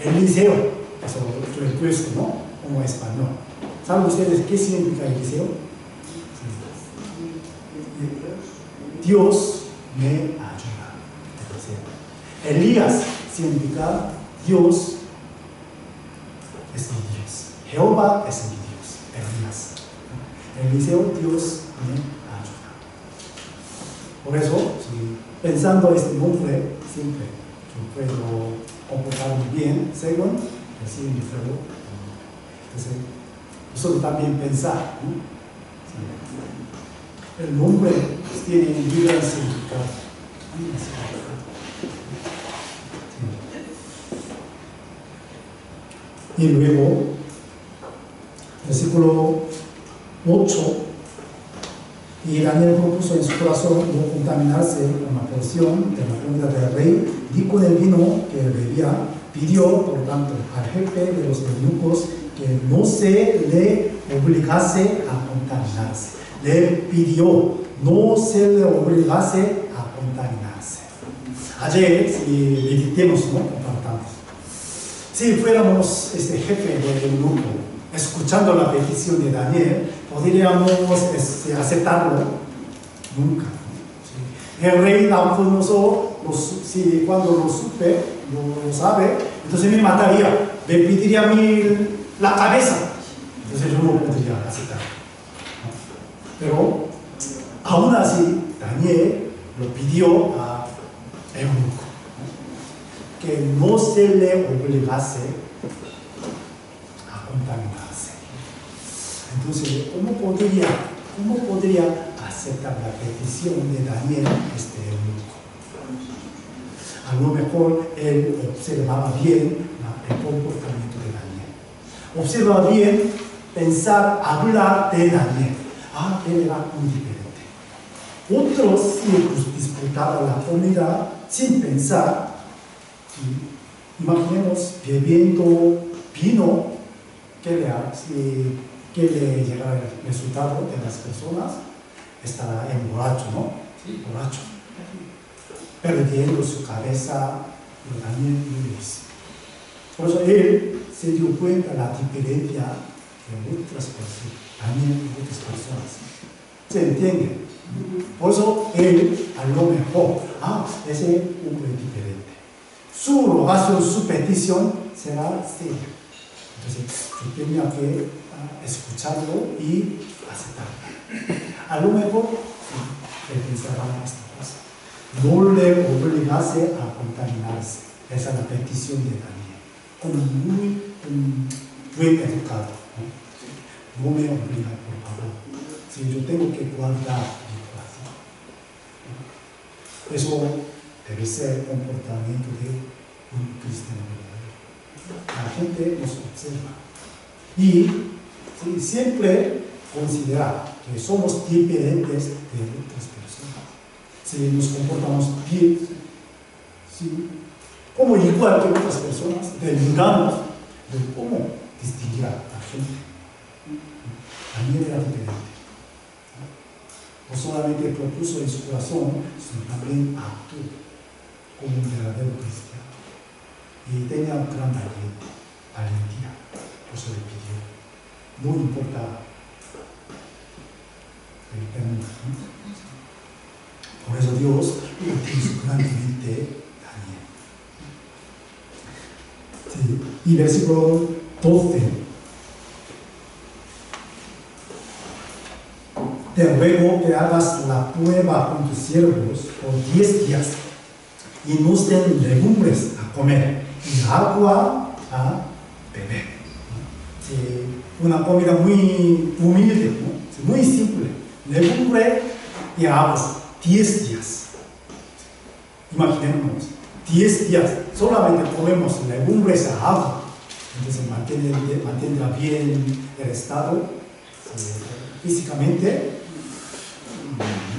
Eliseo, eso yo he puesto, ¿no?, como español. ¿Saben ustedes qué significa Eliseo? Dios me ayuda. Elías significa Dios es mi Dios. Jehová es mi Dios. Elías. Eliseo, Dios me ayuda. Por eso, pensando este nombre, siempre yo puedo comportarme bien según el significado. Entonces, nosotros también pensar, ¿no? Sí. El nombre tiene un gran significado. Sí. Y luego, versículo 8, y Daniel propuso en su corazón no contaminarse con la porción de la comida del rey, ni con el vino que bebía. Pidió, por tanto, al jefe de los eunucos que no se le obligase a contaminarse. Le pidió, no se le obligase a contaminarse. Ayer, si meditemos, ¿no?, compartamos. Si fuéramos este jefe del eunuco, escuchando la petición de Daniel, podríamos aceptarlo. Nunca. ¿Sí? El rey Nabucodonosor, cuando lo supe, lo sabe, entonces me mataría, me pediría a mí la cabeza. Entonces yo no podría aceptar. Pero aún así, Daniel lo pidió a eunuco, que no se le obligase a contaminarse. Entonces, ¿cómo podría aceptar la petición de Daniel, este eunuco? A lo mejor él observaba bien el comportamiento de Daniel. Observaba bien, pensar, hablar de Daniel. Él era muy diferente. Otros sí disputaban la comida sin pensar. Imaginemos bebiendo vino, que le llega el resultado de las personas. Estará borracho, ¿no? Sí, borracho. Perdiendo su cabeza, pero también lo es. Por eso él se dio cuenta de la diferencia de otras personas, también de otras personas. ¿Se entiende? Por eso él, a lo mejor, ese hombre diferente. Su rogación, su petición será seria. Entonces, yo tenía que escucharlo y aceptarlo. A lo mejor Él pensaba esta cosa. No le obligase a contaminarse. Esa es la petición de Daniel. Como muy buen educado. No me obliga, por favor. Si yo tengo que guardar mi corazón. Eso debe ser el comportamiento de un cristiano verdadero. La gente nos observa. Y siempre considerar que somos diferentes de otras personas. Si nos comportamos bien, como igual que otras personas, deliramos de cómo distinguir a la gente. También era diferente. No solamente propuso en su corazón, sino también actuó como un verdadero cristiano. Y tenía gran valentía. Por eso le pidió. No importa el término. Por eso Dios utilizó grandemente Daniel. Sí. Y versículo 12. Te ruego que hagas la prueba con tus siervos por 10 días y nos den legumbres a comer y agua a beber. Sí, una comida muy humilde, ¿no? Sí, muy simple. Legumbre y agua. 10 días. Imaginémonos. 10 días. Solamente comemos legumbres a agua. Entonces mantendrá bien el estado físicamente.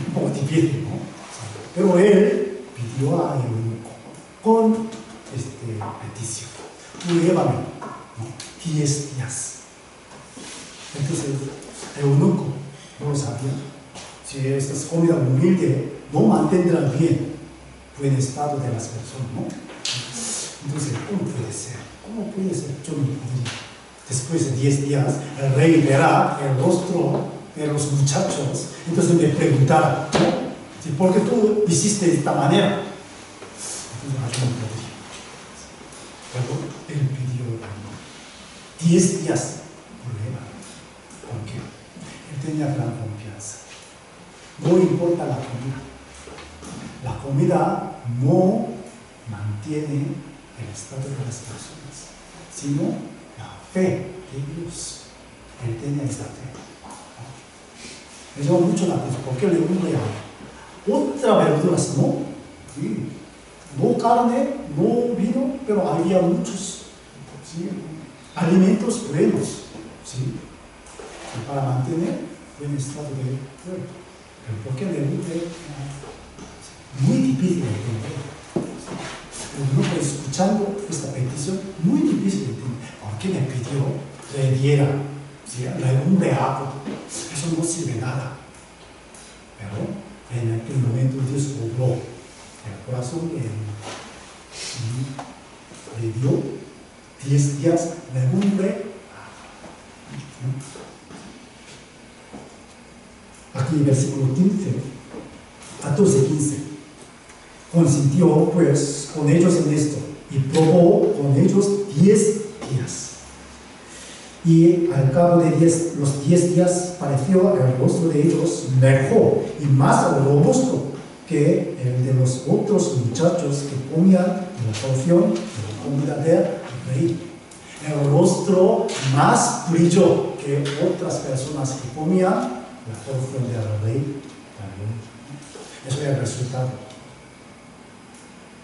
Un poco difícil, ¿no? Pero él pidió a eunuco con petición. Llévame, ¿no? 10 días. Entonces, el eunuco no lo sabía. Si esta comida humilde no mantendrá bien buen estado de las personas, ¿no? Entonces, ¿cómo puede ser? ¿Cómo puede ser? Yo no podría. Después de 10 días, el rey verá el rostro de los muchachos, entonces me preguntará, ¿no? ¿Sí? ¿Por qué tú hiciste de esta manera? Entonces, yo no podría. Pero él pidió 10 días. ¿Por qué? Él tenía gran confianza. No importa la comida. La comida no mantiene el estado de las personas, sino la fe de Dios. Él tenía esa fe. Me llama mucho la atención. ¿Por qué legumbre hay? Otras verduras no. Sí. No carne, no vino, pero había muchos, ¿sí? Alimentos buenos, ¿sí? Y para mantener buen estado de cuerpo. Pero ¿por qué legumbre? Muy difícil de entender. Uno escuchando esta petición, muy difícil de entender. ¿Por qué me pidió que le diera, ¿sí? Legumbre a agua? Eso no sirve de nada. Pero en aquel momento Dios obró el corazón de él. Y le dio 10 días legumbre. Aquí en versículo 14-15. Consintió pues con ellos en esto y probó con ellos 10 días. Y al cabo de los 10 días pareció el rostro de ellos mejor y más robusto que el de los otros muchachos que comían de la porción de la comida del rey. El rostro más brilló que otras personas que comían la porción del rey también. Eso es el resultado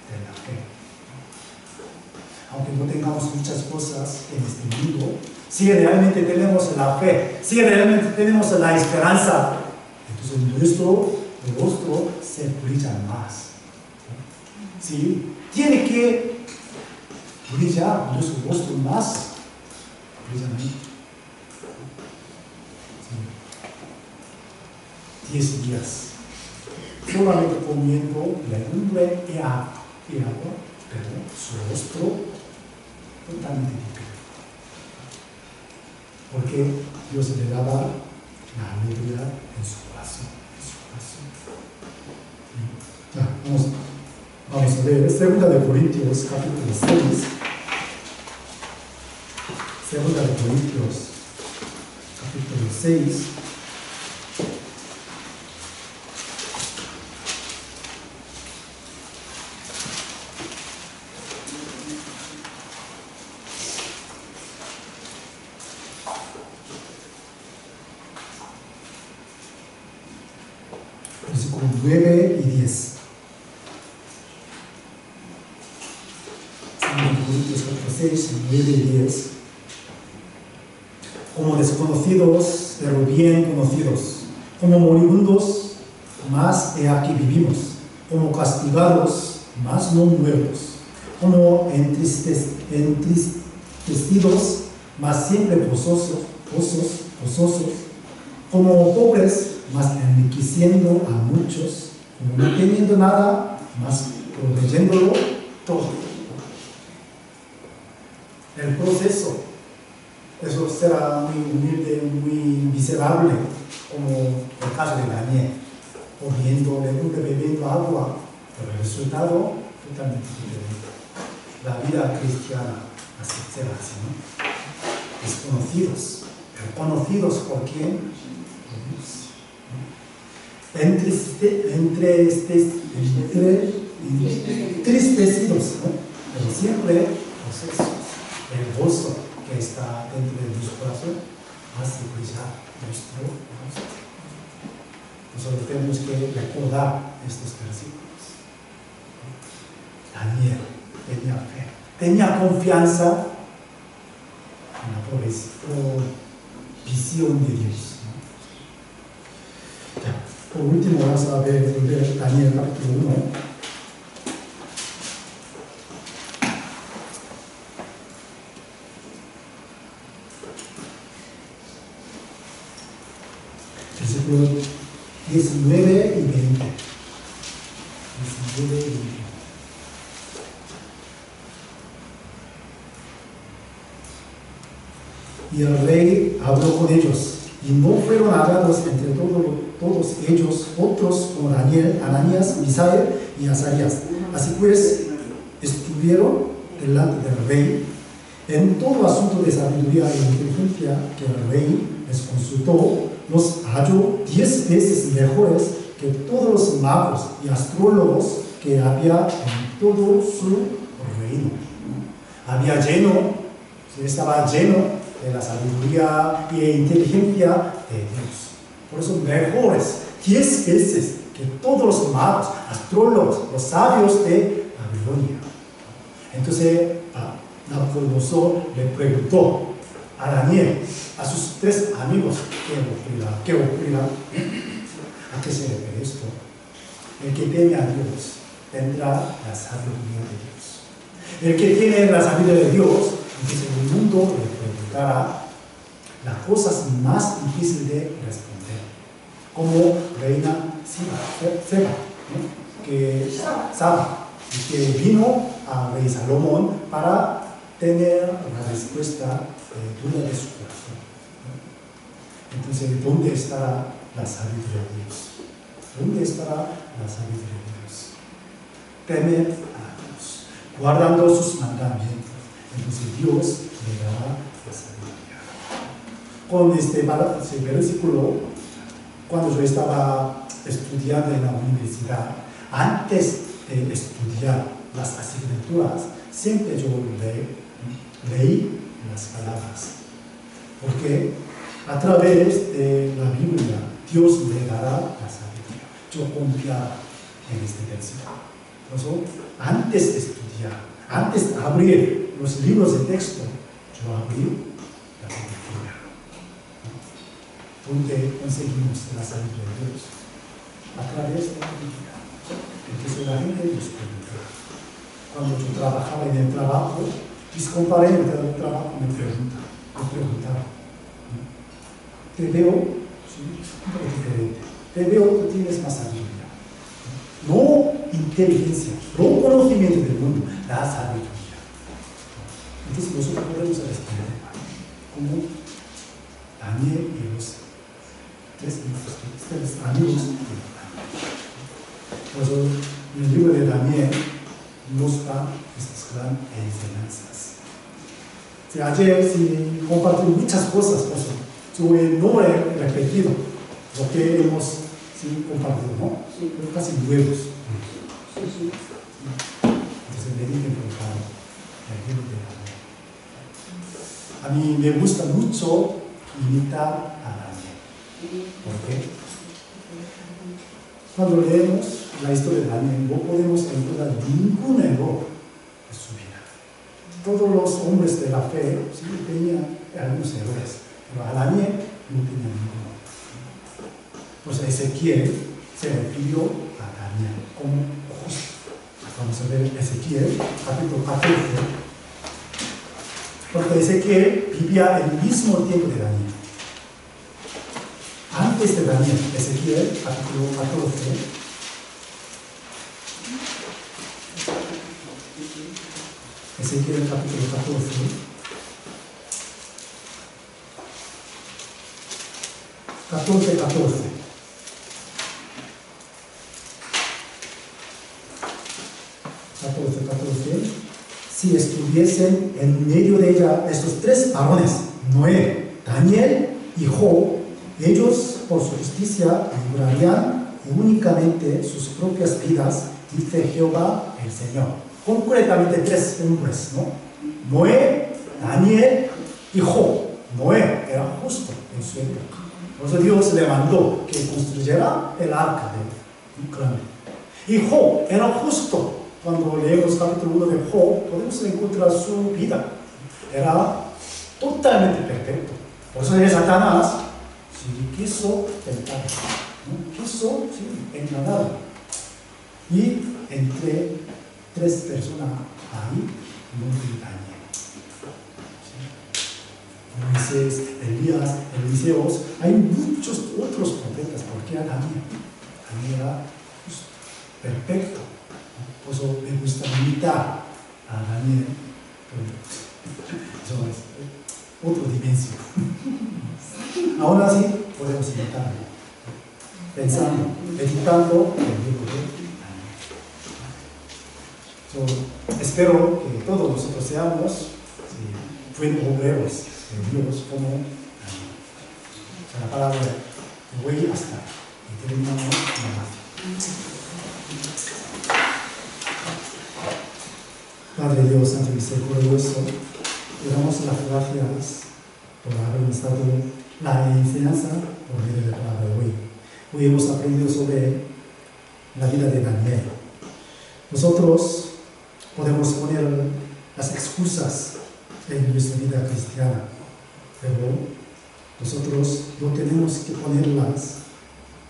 de la fe. Aunque no tengamos muchas cosas en este mundo, si realmente tenemos la fe, si realmente tenemos la esperanza, entonces nuestro rostro se brilla más. ¿Sí? Tiene que brillar nuestro rostro más brillante. 10 días solamente comiendo legumbre y agua, pero su rostro totalmente diferente. Porque Dios le daba la alegría en su corazón. Vamos a leer 2 de Corintios capítulo 6. 2 de Corintios capítulo 6. 9 y 10. Corintios 6, 9 y 10. Como desconocidos, pero bien conocidos. Como moribundos, más he aquí vivimos. Como castigados, más no muertos. Como entristecidos, más siempre gozosos. Como pobres, más enriqueciendo a muchos. Como no teniendo nada, más proveyéndolo todo. El proceso, eso será muy humilde, muy miserable, como el caso de Daniel, comiendo legumbre, bebiendo agua, pero el resultado totalmente diferente. La vida cristiana así será así, ¿no? Desconocidos, pero conocidos por quién? Por Dios, ¿no? Entristecidos, ¿no? Pero siempre procesos. El gozo que está dentro de nuestro corazón hace brillar nuestro rostro. Nosotros tenemos que recordar estos versículos. Daniel tenía fe, tenía confianza en la provisión de Dios, ¿no? Ya, por último vamos a ver Daniel capítulo 1. Versículos 19 y 20. 19 y 20. Y el rey habló con ellos, y no fueron hallados entre todos ellos otros como Daniel, Ananías, Misael y Azarías. Así pues, estuvieron delante del rey en todo asunto de sabiduría e inteligencia que el rey les consultó. Los halló 10 veces mejores que todos los magos y astrólogos que había en todo su reino. Estaba lleno de la sabiduría y inteligencia de Dios. Por eso mejores 10 veces que todos los magos, astrólogos, los sabios de Babilonia. Entonces Nabucodonosor le preguntó a Daniel, a sus 3 amigos, ¿qué ocurrirá? ¿A qué se refiere esto? El que teme a Dios tendrá la sabiduría de Dios. El que tiene la sabiduría de Dios, entonces el mundo le preguntará las cosas más difíciles de responder. Como reina Seba, ¿no? que vino a rey Salomón para tener la respuesta duda de su corazón, ¿no? Entonces, ¿dónde estará la sabiduría de Dios? ¿Dónde estará la sabiduría de Dios? Temer a Dios, guardando sus mandamientos. Entonces, Dios le dará la sabiduría. Con este versículo, cuando yo estaba estudiando en la universidad, antes de estudiar las asignaturas, siempre yo leí las palabras, porque a través de la Biblia Dios me dará la sabiduría. Yo confiaba en este versículo. Por eso, antes de estudiar, antes de abrir los libros de texto, yo abrí la Biblia. ¿Dónde conseguimos la sabiduría de Dios? A través de la Biblia. Entonces la gente nos pregunta. Cuando yo trabajaba en el trabajo, mis compañeros del trabajo me preguntaban, te veo, sí, un poco diferente, te veo que tienes más sabiduría. No inteligencia, no conocimiento del mundo, la sabiduría. Entonces nosotros podemos responder como Daniel y los 3 amigos. Por eso, en el libro de Daniel nos da estas grandes enseñanzas. Ayer sí compartí muchas cosas, por eso yo no he repetido lo que hemos compartido, ¿no? Sí. Casi nuevos. Sí. Entonces mediten por favor el libro de Daniel. A mí me gusta mucho imitar a Daniel. ¿Por qué? Cuando leemos la historia de Daniel, no podemos encontrar ningún error en su vida. Todos los hombres de la fe sí tenían algunos errores, pero a Daniel no tenía ninguno. Pues Ezequiel se refirió a Daniel como justo. Vamos a ver Ezequiel, capítulo 14. Porque Ezequiel vivía el mismo tiempo de Daniel. Antes de Daniel, Ezequiel, capítulo 14. Ezequiel, capítulo 14. Si estuviesen en medio de ella estos tres varones, Noé, Daniel y Job, ellos por su justicia librarían únicamente sus propias vidas, dice Jehová el Señor. Concretamente tres hombres, ¿no? Noé, Daniel y Job. Noé era justo en su época. Por eso Dios le mandó que construyera el arca de grande. Y Job era justo. Cuando leemos capítulo 1 de Job, podemos encontrar su vida. Era totalmente perfecto. Por eso de Satanás, si quiso tentar, ¿no? Quiso engañar. Y entre tres personas ahí, no hay Daniel. Moisés, Elías, Eliseos, hay muchos otros profetas. ¿Por qué a Daniel? Daniel era justo, perfecto. Por eso me gusta imitar a Daniel. Eso es otra dimensión. Aún así, podemos imitarlo. Pensando, meditando el libro de Daniel. Espero que todos nosotros seamos buenos obreros de Dios como Daniel. La palabra voy hasta y terminamos la oración. Padre Dios, Santo y Misericordioso, te damos las gracias por habernos dado la enseñanza por medio de la palabra de hoy. Hoy hemos aprendido sobre la vida de Daniel. Nosotros podemos poner las excusas en nuestra vida cristiana, pero nosotros no tenemos que ponerlas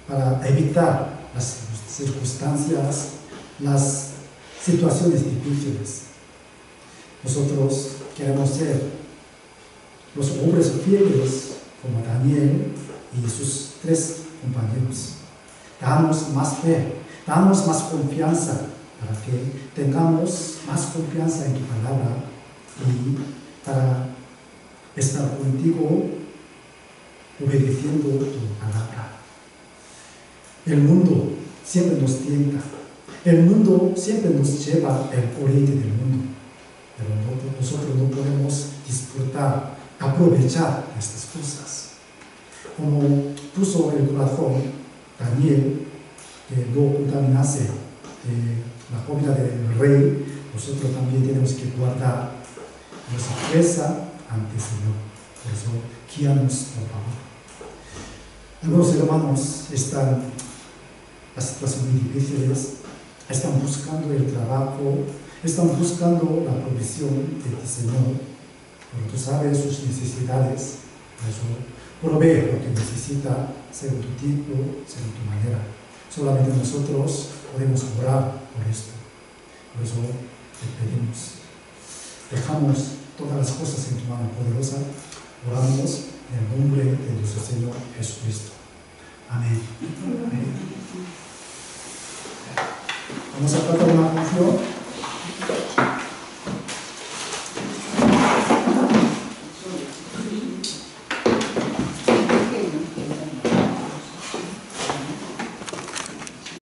para evitar las circunstancias, las situaciones difíciles. Nosotros queremos ser los hombres fieles como Daniel y sus tres compañeros. Danos más fe, danos más confianza para que tengamos más confianza en tu palabra y para estar contigo obedeciendo tu palabra. El mundo siempre nos tienta. El mundo siempre nos lleva el corriente del mundo, pero nosotros no podemos disfrutar, aprovechar estas cosas. Como puso el corazón Daniel, que no contaminase la comida del rey, nosotros también tenemos que guardar nuestra fuerza ante el Señor. Por eso, guíanos, por favor. Algunos hermanos están en las situaciones muy difíciles, están buscando el trabajo, están buscando la provisión de ti, Señor, pero tú sabes sus necesidades, por eso provee lo que necesita según tu tiempo, según tu manera. Solamente nosotros podemos orar por esto. Por eso te pedimos. Dejamos todas las cosas en tu mano poderosa. Oramos en el nombre de nuestro Señor Jesucristo. Amén. Amén. Vamos a tratar una canción.